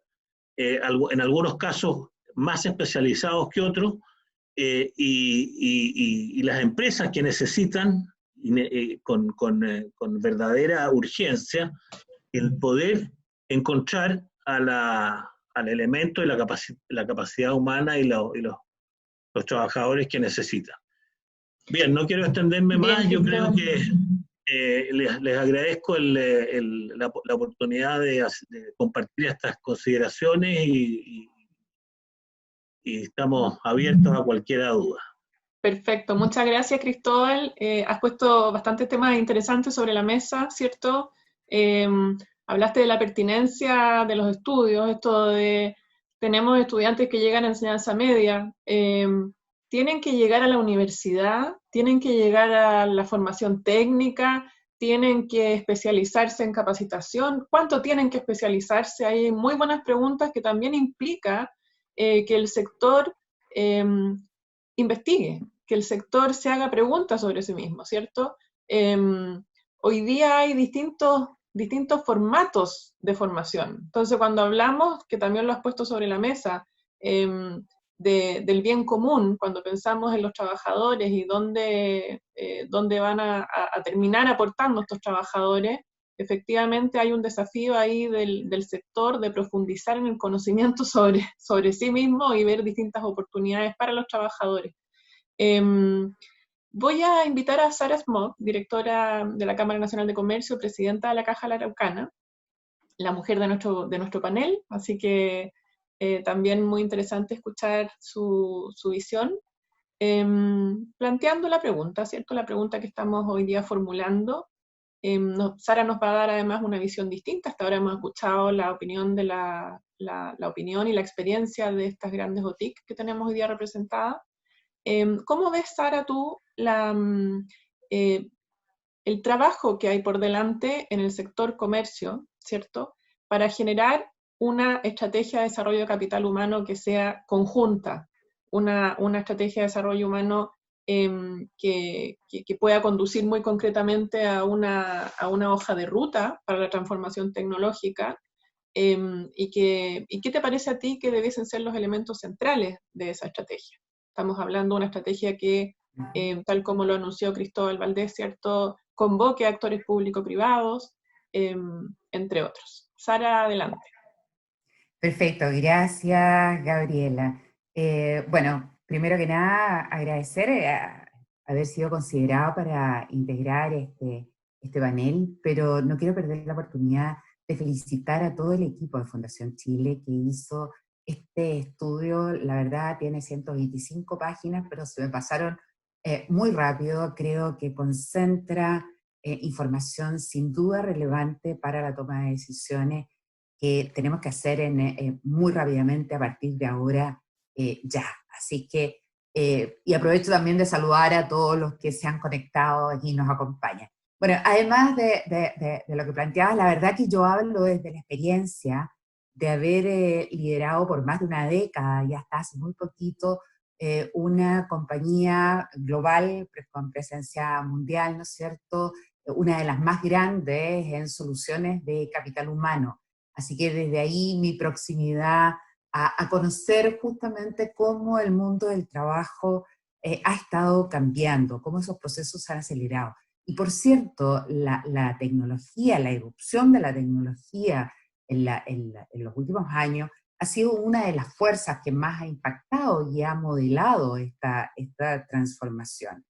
en algunos casos más especializados que otros, y las empresas que necesitan con verdadera urgencia el poder encontrar al elemento y la capacidad humana y los trabajadores que necesitan. Bien, no quiero extenderme más, yo creo que les agradezco la oportunidad de compartir estas consideraciones y estamos abiertos a cualquier duda. Perfecto, muchas gracias Cristóbal. Has puesto bastantes temas interesantes sobre la mesa, ¿cierto? Hablaste de la pertinencia de los estudios, esto de tenemos estudiantes que llegan a enseñanza media, tienen que llegar a la universidad, tienen que llegar a la formación técnica, tienen que especializarse en capacitación. ¿Cuánto tienen que especializarse? Hay muy buenas preguntas que también implica que el sector investigue, que el sector se haga preguntas sobre sí mismo, ¿cierto? Hoy día hay distintos formatos de formación. Entonces, cuando hablamos, que también lo has puesto sobre la mesa, del bien común, cuando pensamos en los trabajadores y dónde van a terminar aportando estos trabajadores, efectivamente hay un desafío ahí del sector de profundizar en el conocimiento sobre sí mismo y ver distintas oportunidades para los trabajadores. Voy a invitar a Sara Smog, directora de la Cámara Nacional de Comercio, presidenta de la Caja La Araucana, la mujer de nuestro panel, así que también muy interesante escuchar su visión, planteando la pregunta, ¿cierto? La pregunta que estamos hoy día formulando, Sara nos va a dar además una visión distinta. Hasta ahora hemos escuchado la opinión de la opinión y la experiencia de estas grandes OTIC que tenemos hoy día representadas. ¿Cómo ves, Sara, tú el trabajo que hay por delante en el sector comercio, ¿cierto?, para generar una estrategia de desarrollo de capital humano que sea conjunta, una estrategia de desarrollo humano que pueda conducir muy concretamente a una hoja de ruta para la transformación tecnológica, y qué te parece a ti que debiesen ser los elementos centrales de esa estrategia? Estamos hablando de una estrategia que, tal como lo anunció Cristóbal Valdés, ¿cierto?, convoque a actores público-privados, entre otros. Sara, adelante. Perfecto, gracias Gabriela. Bueno, primero que nada agradecer haber sido considerado para integrar este panel, pero no quiero perder la oportunidad de felicitar a todo el equipo de Fundación Chile que hizo este estudio. La verdad tiene 125 páginas, pero se me pasaron muy rápido. Creo que concentra información sin duda relevante para la toma de decisiones que tenemos que hacer muy rápidamente a partir de ahora ya. Así que, y aprovecho también de saludar a todos los que se han conectado y nos acompañan. Bueno, además de lo que planteabas, la verdad que yo hablo desde la experiencia de haber liderado por más de una década, y hasta hace muy poquito, una compañía global con presencia mundial, ¿no es cierto?, una de las más grandes en soluciones de capital humano. Así que desde ahí mi proximidad a conocer justamente cómo el mundo del trabajo ha estado cambiando, cómo esos procesos se han acelerado. Y por cierto, la tecnología, la irrupción de la tecnología en los últimos años ha sido una de las fuerzas que más ha impactado y ha modelado esta transformación.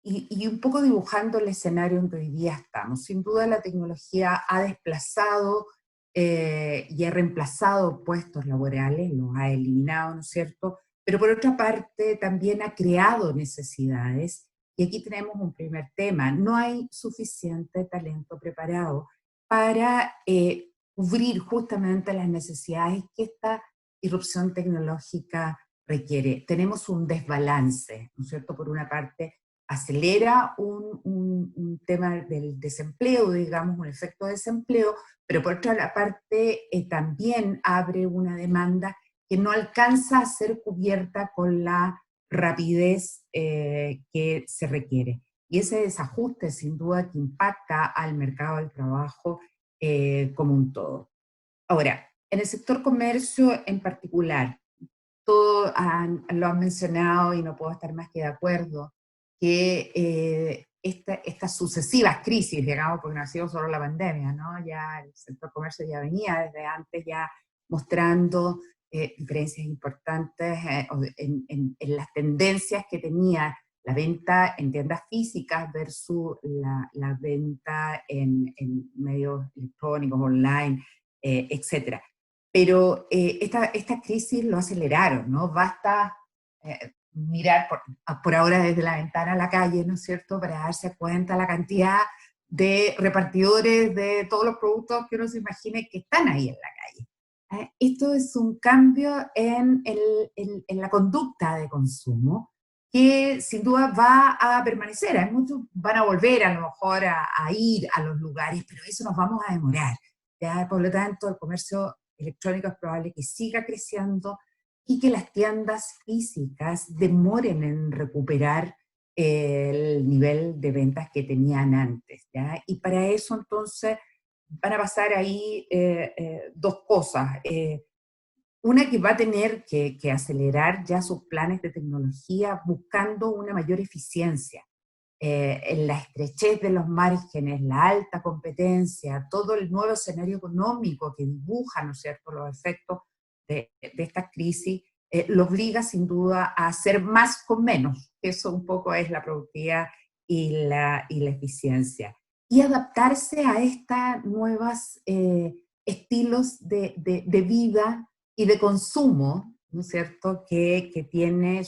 Y un poco dibujando el escenario en que hoy día estamos. Sin duda la tecnología ha desplazado y ha reemplazado puestos laborales, los ha eliminado, ¿no es cierto? Pero por otra parte también ha creado necesidades, y aquí tenemos un primer tema: no hay suficiente talento preparado para cubrir justamente las necesidades que esta irrupción tecnológica requiere. Tenemos un desbalance, ¿no es cierto? Por una parte, acelera un tema del desempleo, digamos, un efecto de desempleo, pero por otra parte también abre una demanda que no alcanza a ser cubierta con la rapidez que se requiere. Y ese desajuste sin duda que impacta al mercado del trabajo como un todo. Ahora, en el sector comercio en particular, todos lo han mencionado y no puedo estar más que de acuerdo, que estas sucesivas crisis, digamos, porque no ha sido solo la pandemia, ¿no? Ya el sector comercio ya venía desde antes ya mostrando diferencias importantes en las tendencias que tenía la venta en tiendas físicas versus la venta en medios electrónicos, online, etc. Pero esta crisis lo aceleraron, ¿no? Basta mirar por ahora desde la ventana a la calle, ¿no es cierto?, para darse cuenta la cantidad de repartidores de todos los productos que uno se imagine que están ahí en la calle. Esto es un cambio en la conducta de consumo que sin duda va a permanecer. Hay muchos van a volver a lo mejor a ir a los lugares, pero eso nos vamos a demorar, ¿ya? Por lo tanto, el comercio electrónico es probable que siga creciendo y que las tiendas físicas demoren en recuperar el nivel de ventas que tenían antes, ¿ya? Y para eso entonces van a pasar ahí dos cosas. Una, que va a tener que acelerar ya sus planes de tecnología buscando una mayor eficiencia. En la estrechez de los márgenes, la alta competencia, todo el nuevo escenario económico que dibuja, ¿no es cierto?, los efectos de esta crisis, lo obliga sin duda a hacer más con menos. Eso un poco es la productividad y la eficiencia. Y adaptarse a estos nuevos estilos de vida y de consumo, ¿no es cierto?, que tiene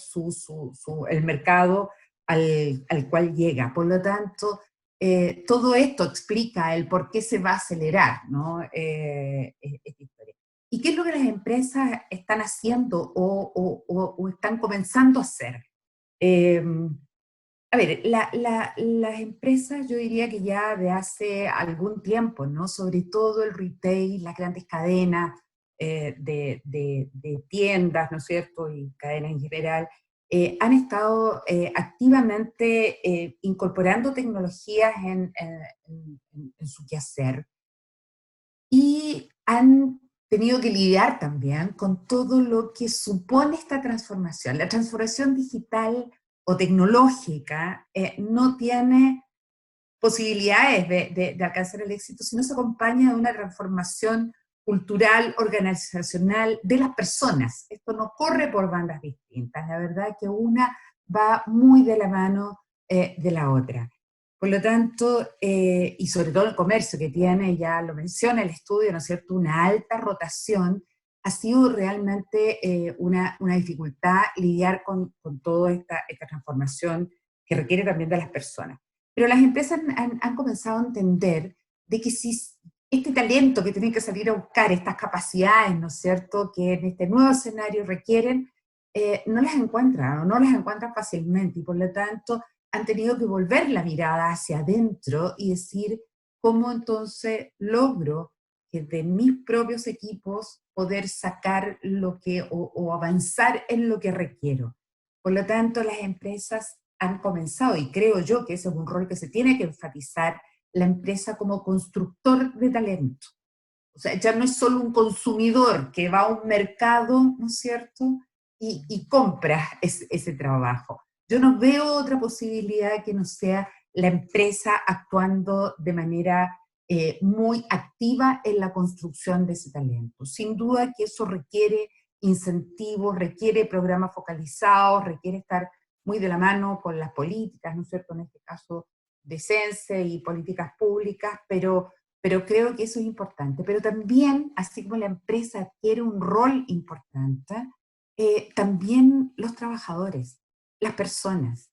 el mercado al cual llega. Por lo tanto, todo esto explica el por qué se va a acelerar, ¿no? Esta historia. ¿Y qué es lo que las empresas están haciendo o están comenzando a hacer? A ver, las empresas yo diría que ya de hace algún tiempo, ¿no? Sobre todo el retail, las grandes cadenas de tiendas, ¿no es cierto? Y cadenas en general, han estado activamente incorporando tecnologías en su quehacer y han tenido que lidiar también con todo lo que supone esta transformación. La transformación digital o tecnológica no tiene posibilidades de alcanzar el éxito si no se acompaña de una transformación cultural, organizacional de las personas. Esto no corre por bandas distintas, la verdad es que una va muy de la mano de la otra. Por lo tanto, y sobre todo el comercio que tiene, ya lo menciona el estudio, ¿no es cierto?, una alta rotación, ha sido realmente una dificultad lidiar con toda esta transformación que requiere también de las personas. Pero las empresas han comenzado a entender de que si este talento que tienen que salir a buscar, estas capacidades, ¿no es cierto?, que en este nuevo escenario requieren, no las encuentran, o no las encuentran fácilmente, y por lo tanto han tenido que volver la mirada hacia adentro y decir, ¿cómo entonces logro que de mis propios equipos poder sacar lo que, o avanzar en lo que requiero? Por lo tanto, las empresas han comenzado, y creo yo que ese es un rol que se tiene que enfatizar, la empresa como constructor de talento. O sea, ya no es solo un consumidor que va a un mercado, ¿no es cierto?, y compra ese trabajo. Yo no veo otra posibilidad que no sea la empresa actuando de manera muy activa en la construcción de ese talento. Sin duda que eso requiere incentivos, requiere programas focalizados, requiere estar muy de la mano con las políticas, ¿no es cierto?, en este caso de CENSE y políticas públicas, pero creo que eso es importante. Pero también, así como la empresa adquiere un rol importante, también los trabajadores, las personas.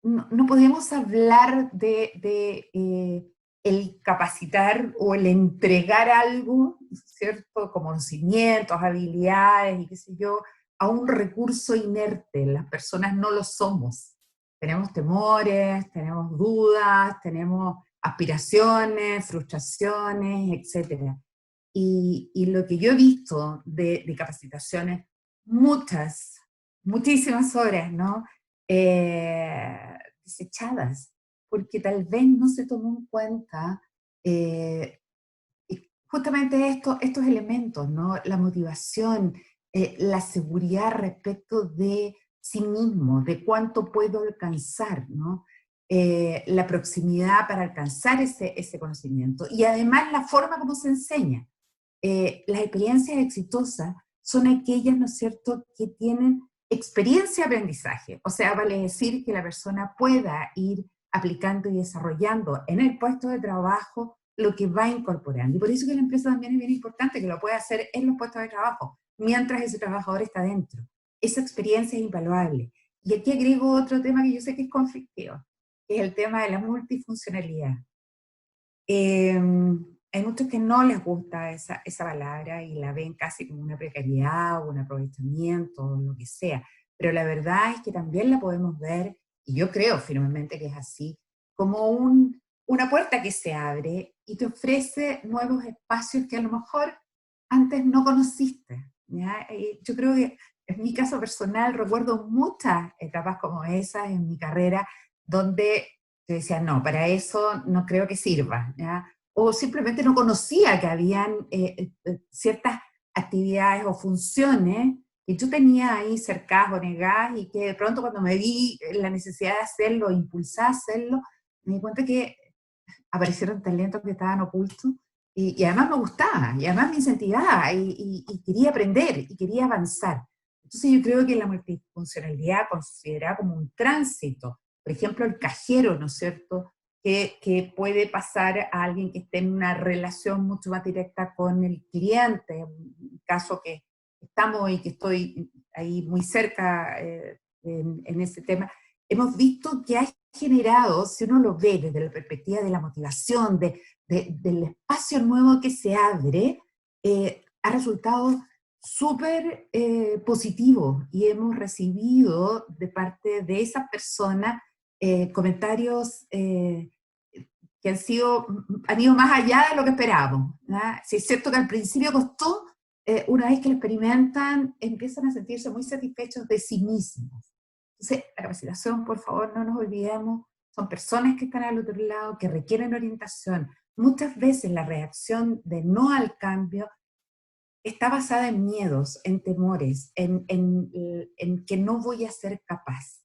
No podemos hablar de el capacitar o el entregar algo, ¿cierto?, conocimientos, habilidades y qué sé yo, a un recurso inerte. Las personas no lo somos. Tenemos temores, tenemos dudas, tenemos aspiraciones, frustraciones, etc. Y lo que yo he visto de capacitaciones, muchísimas horas, ¿no? Desechadas, porque tal vez no se tomó en cuenta justamente estos elementos, ¿no? La motivación, la seguridad respecto de sí mismo, de cuánto puedo alcanzar, ¿no? La proximidad para alcanzar ese conocimiento. Y además la forma como se enseña. Las experiencias exitosas son aquellas, ¿no es cierto?, que tienen experiencia de aprendizaje. O sea, vale decir que la persona pueda ir aplicando y desarrollando en el puesto de trabajo lo que va incorporando. Y por eso que la empresa también es bien importante que lo pueda hacer en los puestos de trabajo, mientras ese trabajador está dentro. Esa experiencia es invaluable. Y aquí agrego otro tema que yo sé que es conflictivo, que es el tema de la multifuncionalidad. Hay muchos que no les gusta esa palabra y la ven casi como una precariedad o un aprovechamiento o lo que sea, pero la verdad es que también la podemos ver, y yo creo firmemente que es así, como una puerta que se abre y te ofrece nuevos espacios que a lo mejor antes no conociste, ¿ya? Yo creo que en mi caso personal recuerdo muchas etapas como esas en mi carrera donde yo decía, no, para eso no creo que sirva, ¿ya? O simplemente no conocía que habían ciertas actividades o funciones que yo tenía ahí cercadas o negadas y que de pronto cuando me vi la necesidad de hacerlo, impulsar a hacerlo, me di cuenta que aparecieron talentos que estaban ocultos y además me gustaba, y además me incentivaba y quería aprender y quería avanzar. Entonces yo creo que la multifuncionalidad considerada como un tránsito, por ejemplo el cajero, ¿no es cierto?, que puede pasar a alguien que esté en una relación mucho más directa con el cliente, un caso que estamos y que estoy ahí muy cerca en ese tema, hemos visto que ha generado, si uno lo ve desde la perspectiva de la motivación, del espacio nuevo que se abre, ha resultado súper positivo, y hemos recibido de parte de esas personas comentarios que han ido más allá de lo que esperábamos, ¿verdad? Sí, es cierto que al principio costó, una vez que lo experimentan, empiezan a sentirse muy satisfechos de sí mismos. Entonces, la capacitación, por favor, no nos olvidemos, son personas que están al otro lado, que requieren orientación. Muchas veces la reacción de no al cambio está basada en miedos, en temores, en que no voy a ser capaz.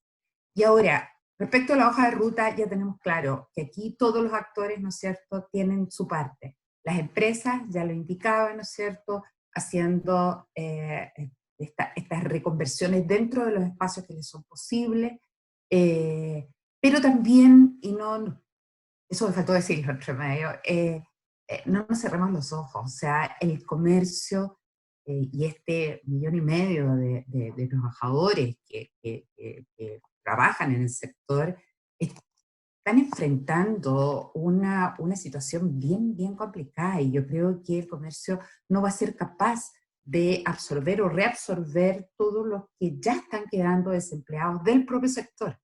Y ahora, respecto a la hoja de ruta, ya tenemos claro que aquí todos los actores, ¿no es cierto?, tienen su parte. Las empresas, ya lo indicaba, ¿no es cierto?, haciendo estas reconversiones dentro de los espacios que les son posibles, pero también, y no, eso me faltó decirlo entre medio, no nos cerremos los ojos, o sea, el comercio y este 1,5 millones de trabajadores que trabajan en el sector, están enfrentando una situación bien, bien complicada, y yo creo que el comercio no va a ser capaz de absorber o reabsorber todos los que ya están quedando desempleados del propio sector.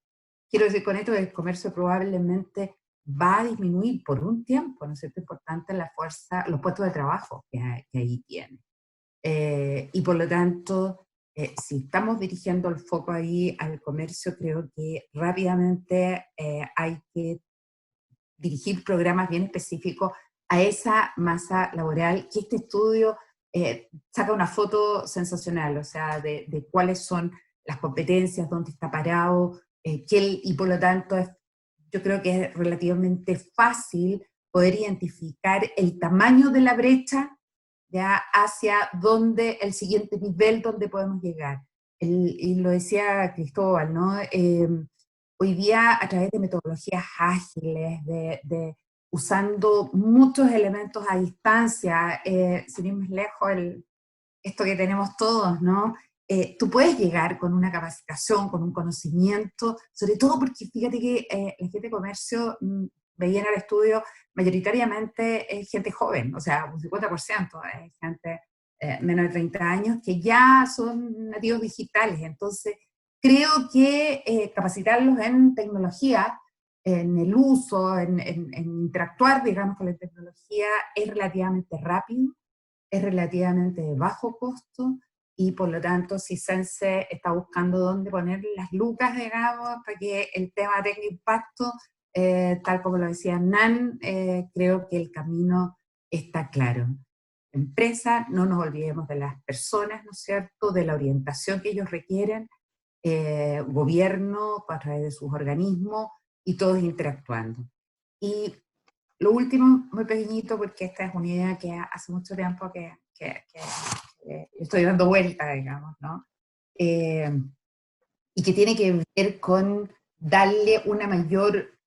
Quiero decir con esto que el comercio probablemente va a disminuir por un tiempo, ¿no es cierto?, importante la fuerza, los puestos de trabajo que ahí tiene. Y por lo tanto, si estamos dirigiendo el foco ahí al comercio, creo que rápidamente hay que dirigir programas bien específicos a esa masa laboral, que este estudio saca una foto sensacional, o sea, de cuáles son las competencias, dónde está parado, y por lo tanto yo creo que es relativamente fácil poder identificar el tamaño de la brecha ya hacia dónde, el siguiente nivel donde podemos llegar. Y lo decía Cristóbal, ¿no? Hoy día, a través de metodologías ágiles, usando muchos elementos a distancia, sin ir más lejos, esto que tenemos todos, ¿no? Tú puedes llegar con una capacitación, con un conocimiento, sobre todo porque fíjate que la gente de comercio, veía en el estudio, mayoritariamente es gente joven, o sea, un 50% es gente menos de 30 años, que ya son nativos digitales. Entonces, creo que capacitarlos en tecnología, en el uso, en interactuar, digamos, con la tecnología, es relativamente rápido, es relativamente de bajo costo, y por lo tanto, si Sense está buscando dónde poner las lucas, digamos, para que el tema tenga impacto, tal como lo decía Hernán, creo que el camino está claro. Empresa, no nos olvidemos de las personas, ¿no es cierto?, de la orientación que ellos requieren, gobierno a través de sus organismos, y todos interactuando. Y lo último, muy pequeñito, porque esta es una idea que hace mucho tiempo que estoy dando vuelta, digamos, ¿no? Y que tiene que ver con darle una mayor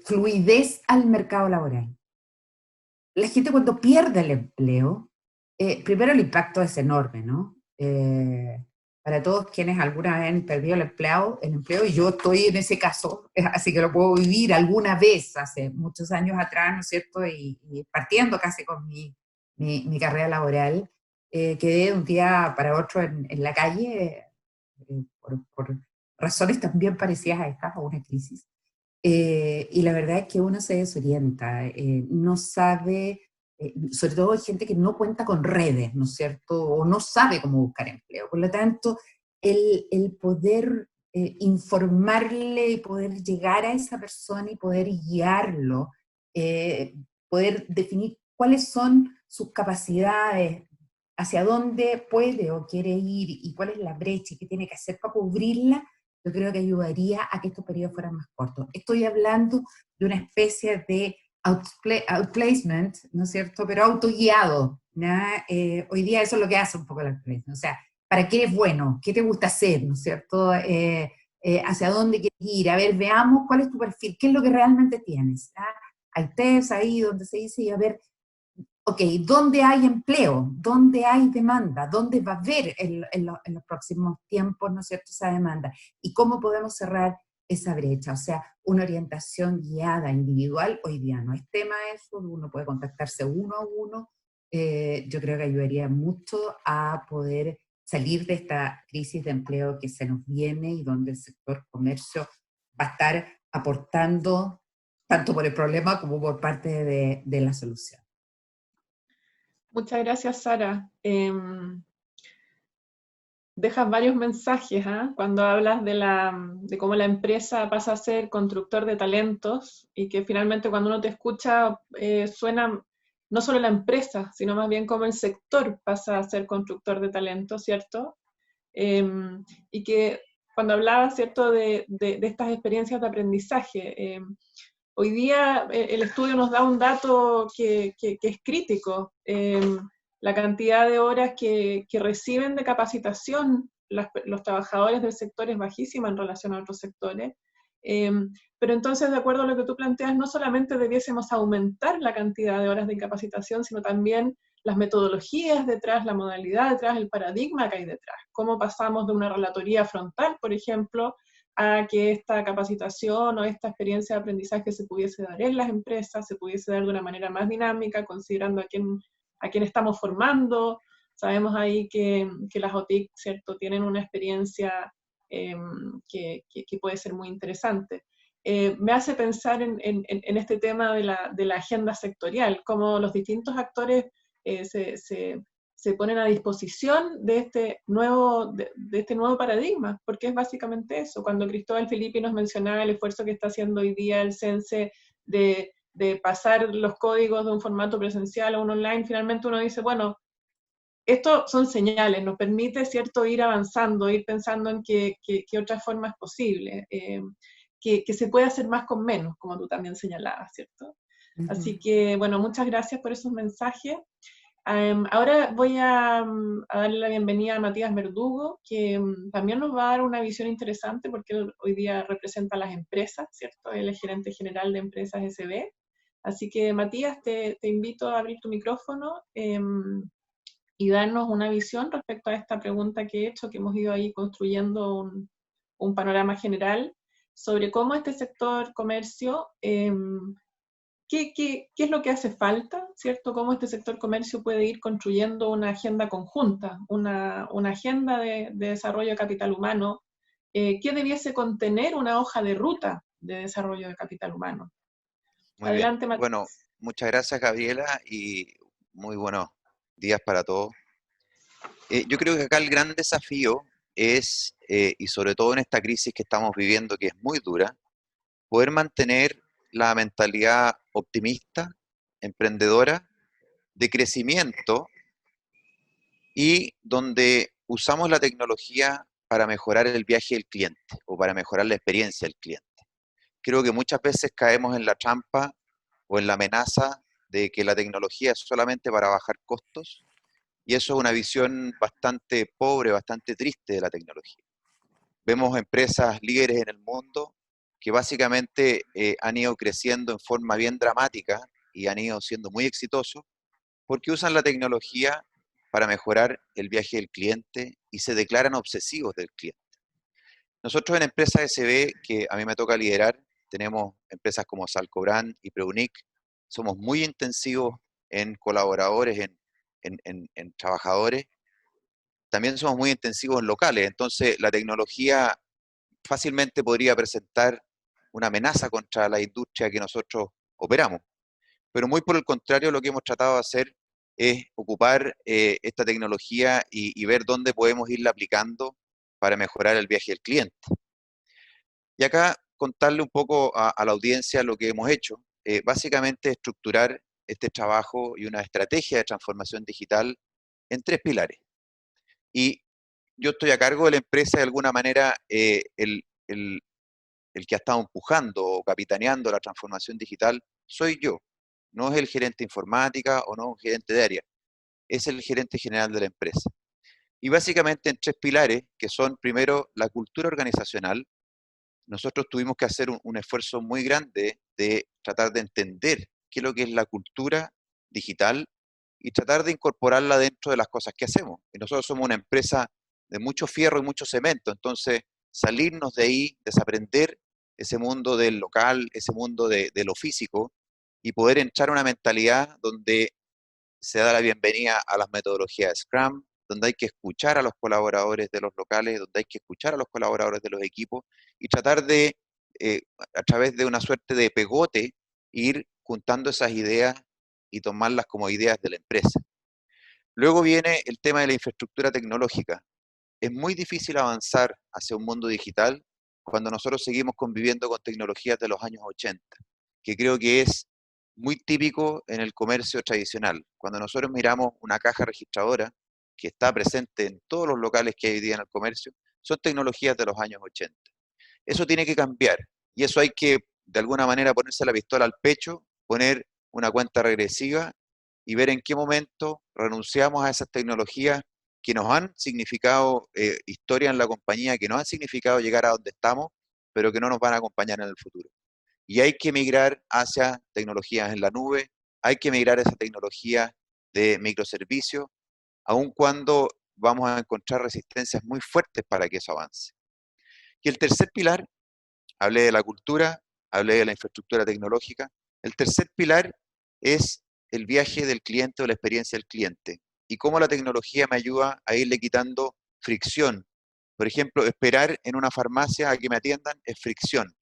fluidez al mercado laboral. La gente, cuando pierde el empleo, primero el impacto es enorme, ¿no? Para todos quienes alguna vez han perdido el empleo, y yo estoy en ese caso, así que lo puedo vivir alguna vez, hace muchos años atrás, ¿no es cierto?, y partiendo casi con mi carrera laboral, quedé de un día para otro en la calle, por razones también parecidas a estas, a una crisis. Y la verdad es que uno se desorienta, no sabe, sobre todo hay gente que no cuenta con redes, ¿no es cierto?, o no sabe cómo buscar empleo. Por lo tanto, el poder informarle y poder llegar a esa persona y poder guiarlo, poder definir cuáles son sus capacidades, hacia dónde puede o quiere ir, y cuál es la brecha y qué tiene que hacer para cubrirla, yo creo que ayudaría a que estos periodos fueran más cortos. Estoy hablando de una especie de outplacement, ¿no es cierto?, pero autoguiado, ¿no? Hoy día eso es lo que hace un poco el outplacement, o sea, ¿para qué eres bueno? ¿Qué te gusta hacer? ¿No es cierto? ¿Hacia dónde quieres ir? A ver, veamos cuál es tu perfil, qué es lo que realmente tienes. Hay tests ahí donde se dice, y a ver, ok, ¿dónde hay empleo? ¿Dónde hay demanda? ¿Dónde va a haber en los próximos tiempos, ¿no es cierto?, esa demanda? ¿Y cómo podemos cerrar esa brecha. O sea, una orientación guiada, individual, hoy día no es tema eso, uno puede contactarse uno a uno. Yo creo que ayudaría mucho a poder salir de esta crisis de empleo que se nos viene y donde el sector comercio va a estar aportando tanto por el problema como por parte de la solución. Muchas gracias, Sara. Dejas varios mensajes, ¿eh? Cuando hablas de cómo la empresa pasa a ser constructor de talentos y que finalmente cuando uno te escucha suena no solo la empresa, sino más bien cómo el sector pasa a ser constructor de talentos, ¿cierto? Y que cuando hablabas, ¿cierto?, de estas experiencias de aprendizaje, hoy día el estudio nos da un dato que es crítico. La cantidad de horas que reciben de capacitación los trabajadores del sector es bajísima en relación a otros sectores. Pero entonces, de acuerdo a lo que tú planteas, no solamente debiésemos aumentar la cantidad de horas de capacitación, sino también las metodologías detrás, la modalidad detrás, el paradigma que hay detrás. Cómo pasamos de una relatoría frontal, por ejemplo, a que esta capacitación o esta experiencia de aprendizaje se pudiese dar en las empresas, se pudiese dar de una manera más dinámica, considerando a quién estamos formando. Sabemos ahí que las OTIC, ¿cierto?, tienen una experiencia que puede ser muy interesante. Me hace pensar en este tema de la agenda sectorial, cómo los distintos actores se ponen a disposición de este nuevo paradigma, porque es básicamente eso. Cuando Cristóbal Filippi nos mencionaba el esfuerzo que está haciendo hoy día el CENSE de pasar los códigos de un formato presencial a un online, finalmente uno dice, bueno, esto son señales, nos permite, ¿cierto?, ir avanzando, ir pensando en qué otra forma es posible, que se puede hacer más con menos, como tú también señalabas, ¿cierto? Así que, bueno, muchas gracias por esos mensajes. Ahora voy a darle la bienvenida a Matías Verdugo, que también nos va a dar una visión interesante porque él hoy día representa a las empresas, ¿cierto? Él es gerente general de Empresas SB. Así que, Matías, te invito a abrir tu micrófono y darnos una visión respecto a esta pregunta que he hecho, que hemos ido ahí construyendo un panorama general sobre cómo este sector comercio, ¿qué es lo que hace falta, ¿cierto? Cómo este sector comercio puede ir construyendo una agenda conjunta, una agenda de desarrollo de capital humano, que debiese contener una hoja de ruta de desarrollo de capital humano. Muy Adelante, bien. Matías. Bueno, muchas gracias, Gabriela, y muy buenos días para todos. Yo creo que acá el gran desafío es, y sobre todo en esta crisis que estamos viviendo, que es muy dura, poder mantener la mentalidad optimista, emprendedora, de crecimiento, y donde usamos la tecnología para mejorar el viaje del cliente o para mejorar la experiencia del cliente. Creo que muchas veces caemos en la trampa o en la amenaza de que la tecnología es solamente para bajar costos, y eso es una visión bastante pobre, bastante triste de la tecnología. Vemos empresas líderes en el mundo que básicamente han ido creciendo en forma bien dramática y han ido siendo muy exitosos porque usan la tecnología para mejorar el viaje del cliente y se declaran obsesivos del cliente. Nosotros en Empresas SB, que a mí me toca liderar, tenemos empresas como Salcobrand y Preunic, somos muy intensivos en colaboradores, en trabajadores, también somos muy intensivos en locales, entonces la tecnología fácilmente podría presentar una amenaza contra la industria que nosotros operamos. Pero muy por el contrario, lo que hemos tratado de hacer es ocupar esta tecnología y ver dónde podemos irla aplicando para mejorar el viaje del cliente. Y acá contarle un poco a la audiencia lo que hemos hecho. Básicamente estructurar este trabajo y una estrategia de transformación digital en 3 pilares. Y yo estoy a cargo de la empresa, de alguna manera, el que ha estado empujando o capitaneando la transformación digital soy yo. No es el gerente de informática o no un gerente de área, es el gerente general de la empresa. Y básicamente en 3 pilares, que son primero la cultura organizacional. Nosotros tuvimos que hacer un esfuerzo muy grande de tratar de entender qué es lo que es la cultura digital y tratar de incorporarla dentro de las cosas que hacemos. Y nosotros somos una empresa de mucho fierro y mucho cemento, entonces salirnos de ahí, desaprender ese mundo del local, ese mundo de lo físico, y poder entrar a una mentalidad donde se da la bienvenida a las metodologías de Scrum, donde hay que escuchar a los colaboradores de los locales, donde hay que escuchar a los colaboradores de los equipos y tratar de, a través de una suerte de pegote, ir juntando esas ideas y tomarlas como ideas de la empresa. Luego viene el tema de la infraestructura tecnológica. Es muy difícil avanzar hacia un mundo digital cuando nosotros seguimos conviviendo con tecnologías de los años 80, que creo que es muy típico en el comercio tradicional. Cuando nosotros miramos una caja registradora que está presente en todos los locales que hay hoy día en el comercio, son tecnologías de los años 80. Eso tiene que cambiar y eso hay que, de alguna manera, ponerse la pistola al pecho, poner una cuenta regresiva y ver en qué momento renunciamos a esas tecnologías que nos han significado historia en la compañía, que nos han significado llegar a donde estamos, pero que no nos van a acompañar en el futuro. Y hay que migrar hacia tecnologías en la nube, hay que migrar a esa tecnología de microservicios, aun cuando vamos a encontrar resistencias muy fuertes para que eso avance. Y el tercer pilar, hablé de la cultura, hablé de la infraestructura tecnológica, el tercer pilar es el viaje del cliente o la experiencia del cliente y cómo la tecnología me ayuda a irle quitando fricción. Por ejemplo, esperar en una farmacia a que me atiendan es fricción.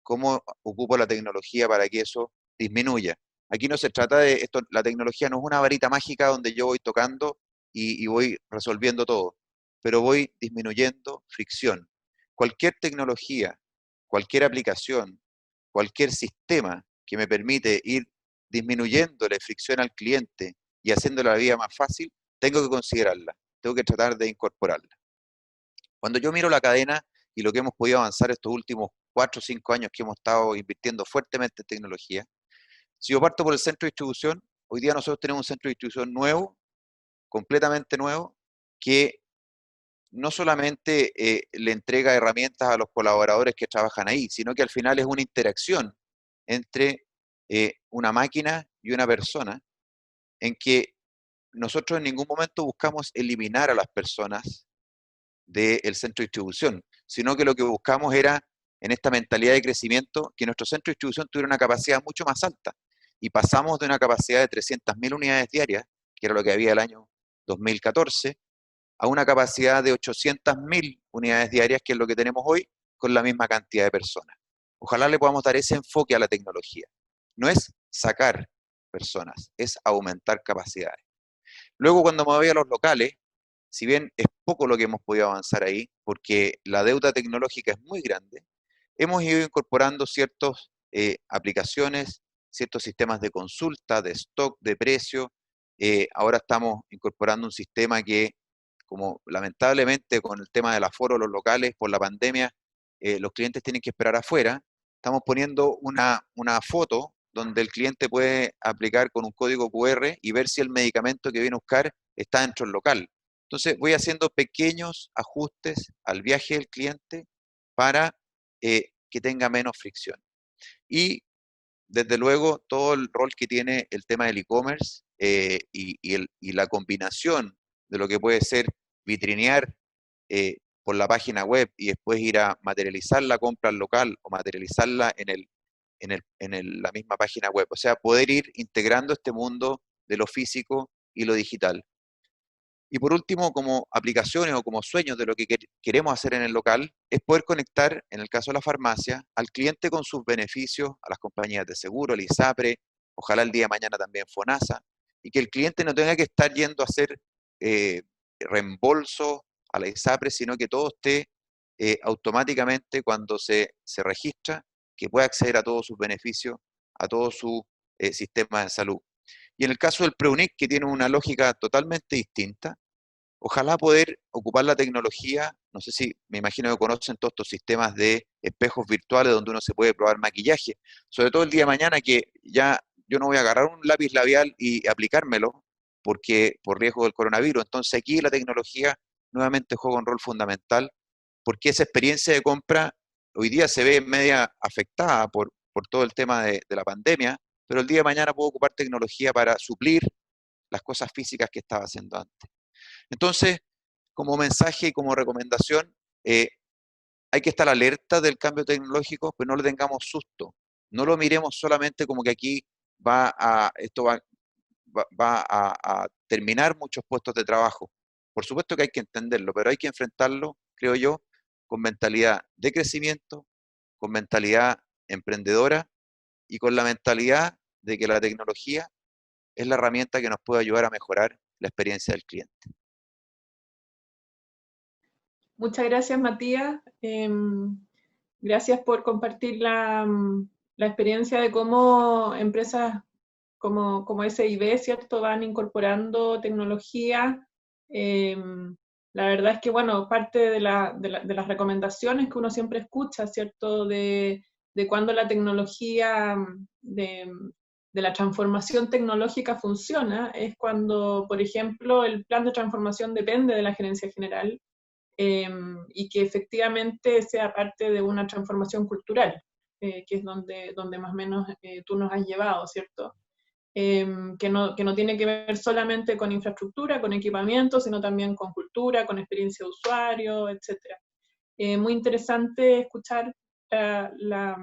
¿Cómo ocupo la tecnología para que eso disminuya? Aquí no se trata de esto, la tecnología no es una varita mágica donde yo voy tocando y voy resolviendo todo, pero voy disminuyendo fricción. Cualquier tecnología, cualquier aplicación, cualquier sistema que me permite ir disminuyendo la fricción al cliente y haciéndole la vida más fácil, tengo que considerarla, tengo que tratar de incorporarla. Cuando yo miro la cadena y lo que hemos podido avanzar estos últimos 4 o 5 años que hemos estado invirtiendo fuertemente en tecnología, si yo parto por el centro de distribución, hoy día nosotros tenemos un centro de distribución nuevo, completamente nuevo, que no solamente le entrega herramientas a los colaboradores que trabajan ahí, sino que al final es una interacción entre una máquina y una persona, en que nosotros en ningún momento buscamos eliminar a las personas del centro de distribución, sino que lo que buscamos era, en esta mentalidad de crecimiento, que nuestro centro de distribución tuviera una capacidad mucho más alta. Y pasamos de una capacidad de 300.000 unidades diarias, que era lo que había el año 2014, a una capacidad de 800.000 unidades diarias, que es lo que tenemos hoy, con la misma cantidad de personas. Ojalá le podamos dar ese enfoque a la tecnología. No es sacar personas, es aumentar capacidades. Luego, cuando me voy a los locales, si bien es poco lo que hemos podido avanzar ahí, porque la deuda tecnológica es muy grande, hemos ido incorporando ciertas aplicaciones, ciertos sistemas de consulta, de stock, de precio. Ahora estamos incorporando un sistema que, como lamentablemente con el tema del aforo de los locales por la pandemia, los clientes tienen que esperar afuera, estamos poniendo una foto donde el cliente puede aplicar con un código QR y ver si el medicamento que viene a buscar está dentro del local. Entonces voy haciendo pequeños ajustes al viaje del cliente para que tenga menos fricción. Y desde luego todo el rol que tiene el tema del e-commerce y la combinación de lo que puede ser vitrinear por la página web y después ir a materializar la compra al local o materializarla en la misma página web. O sea, poder ir integrando este mundo de lo físico y lo digital. Y por último, como aplicaciones o como sueños de lo que queremos hacer en el local, es poder conectar, en el caso de la farmacia, al cliente con sus beneficios, a las compañías de seguro, el ISAPRE, ojalá el día de mañana también FONASA, y que el cliente no tenga que estar yendo a hacer reembolso a la ISAPRE, sino que todo esté automáticamente cuando se registra, que pueda acceder a todos sus beneficios, a todo su sistema de salud. Y en el caso del PREUNIC, que tiene una lógica totalmente distinta, ojalá poder ocupar la tecnología, no sé si, me imagino que conocen todos estos sistemas de espejos virtuales donde uno se puede probar maquillaje, sobre todo el día de mañana que ya yo no voy a agarrar un lápiz labial y aplicármelo porque por riesgo del coronavirus. Entonces aquí la tecnología nuevamente juega un rol fundamental porque esa experiencia de compra hoy día se ve media afectada por todo el tema de la pandemia, pero el día de mañana puedo ocupar tecnología para suplir las cosas físicas que estaba haciendo antes. Entonces, como mensaje y como recomendación, hay hay que estar alerta del cambio tecnológico, pero no le tengamos susto. No lo miremos solamente como que aquí esto va a terminar muchos puestos de trabajo. Por supuesto que hay que entenderlo, pero hay que enfrentarlo, creo yo, con mentalidad de crecimiento, con mentalidad emprendedora y con la mentalidad de que la tecnología es la herramienta que nos puede ayudar a mejorar la experiencia del cliente. Muchas gracias, Matías. Gracias por compartir la experiencia de cómo empresas como SIB, ¿cierto?, van incorporando tecnología. La verdad es que, bueno, parte de las recomendaciones que uno siempre escucha, ¿cierto?, de cuando la tecnología, de la transformación tecnológica funciona, es cuando, por ejemplo, el plan de transformación depende de la gerencia general, y que efectivamente sea parte de una transformación cultural, que es donde más o menos tú nos has llevado, ¿cierto? Que no tiene que ver solamente con infraestructura, con equipamiento, sino también con cultura, con experiencia de usuario, etc. Muy interesante escuchar la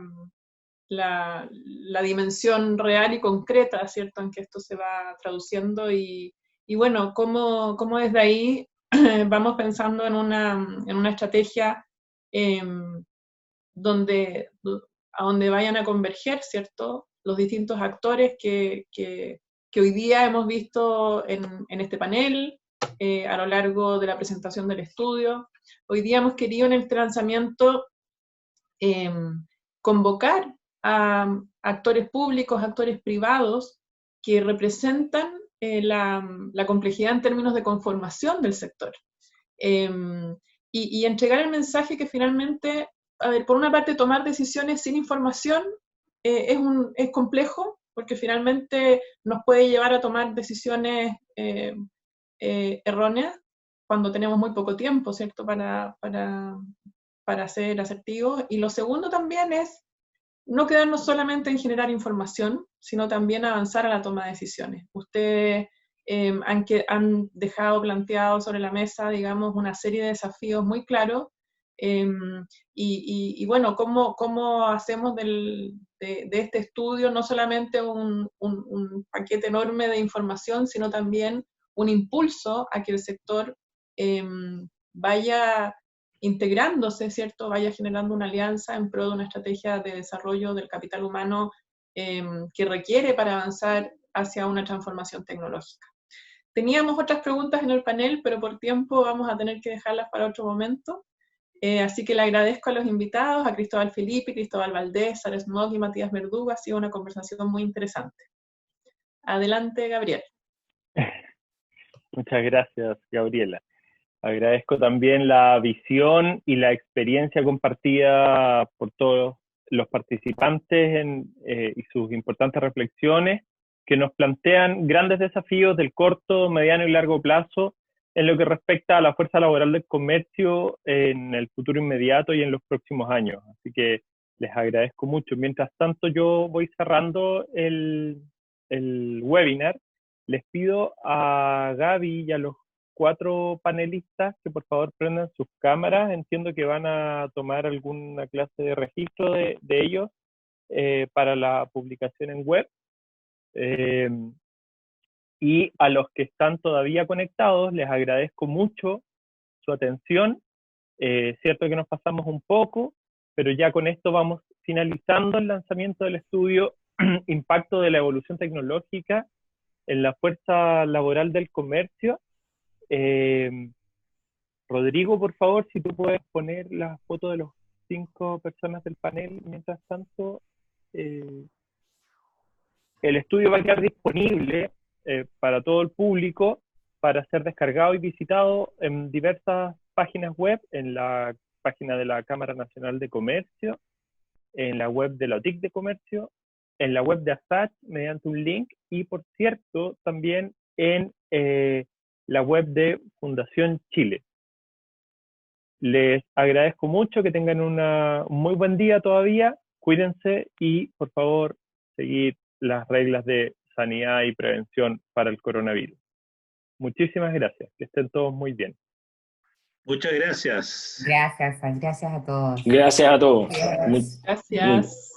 dimensión real y concreta, ¿cierto?, en que esto se va traduciendo y bueno, cómo desde ahí vamos pensando en una estrategia a donde vayan a converger, ¿cierto?, los distintos actores que hoy día hemos visto en este panel, a lo largo de la presentación del estudio. Hoy día hemos querido en este lanzamiento convocar a actores públicos, actores privados, que representan la complejidad en términos de conformación del sector. Y entregar el mensaje que finalmente, a ver, por una parte, tomar decisiones sin información es complejo, porque finalmente nos puede llevar a tomar decisiones erróneas cuando tenemos muy poco tiempo, ¿cierto?, para ser asertivos. Y lo segundo también es no quedarnos solamente en generar información, sino también avanzar a la toma de decisiones. Ustedes han dejado planteado sobre la mesa, digamos, una serie de desafíos muy claros, y bueno, ¿cómo hacemos de este estudio no solamente un paquete enorme de información, sino también un impulso a que el sector vaya integrándose, ¿cierto?, vaya generando una alianza en pro de una estrategia de desarrollo del capital humano que requiere para avanzar hacia una transformación tecnológica. Teníamos otras preguntas en el panel, pero por tiempo vamos a tener que dejarlas para otro momento. Así que le agradezco a los invitados, a Cristóbal Filippi, Cristóbal Valdés, Sara Smog y Matías Verdugo. Ha sido una conversación muy interesante. Adelante, Gabriel. Muchas gracias, Gabriela. Agradezco también la visión y la experiencia compartida por todos los participantes y sus importantes reflexiones que nos plantean grandes desafíos del corto, mediano y largo plazo en lo que respecta a la fuerza laboral del comercio en el futuro inmediato y en los próximos años. Así que les agradezco mucho. Mientras tanto, yo voy cerrando el webinar. Les pido a Gaby y a los 4 panelistas que por favor prendan sus cámaras. Entiendo que van a tomar alguna clase de registro de ellos para la publicación en web. Y a los que están todavía conectados, les agradezco mucho su atención. Cierto que nos pasamos un poco, pero ya con esto vamos finalizando el lanzamiento del estudio Impacto de la evolución tecnológica en la fuerza laboral del comercio. Rodrigo, por favor, si tú puedes poner la foto de los 5 personas del panel. Mientras tanto, el estudio va a quedar disponible para todo el público para ser descargado y visitado en diversas páginas web, en la página de la Cámara Nacional de Comercio, en la web de la OTIC de Comercio, en la web de ASACH mediante un link, y por cierto también en la web de Fundación Chile. Les agradezco mucho, que tengan un muy buen día todavía, cuídense y por favor seguid las reglas de sanidad y prevención para el coronavirus. Muchísimas gracias, que estén todos muy bien. Muchas gracias. Gracias a todos. Gracias a todos. Adiós. Gracias.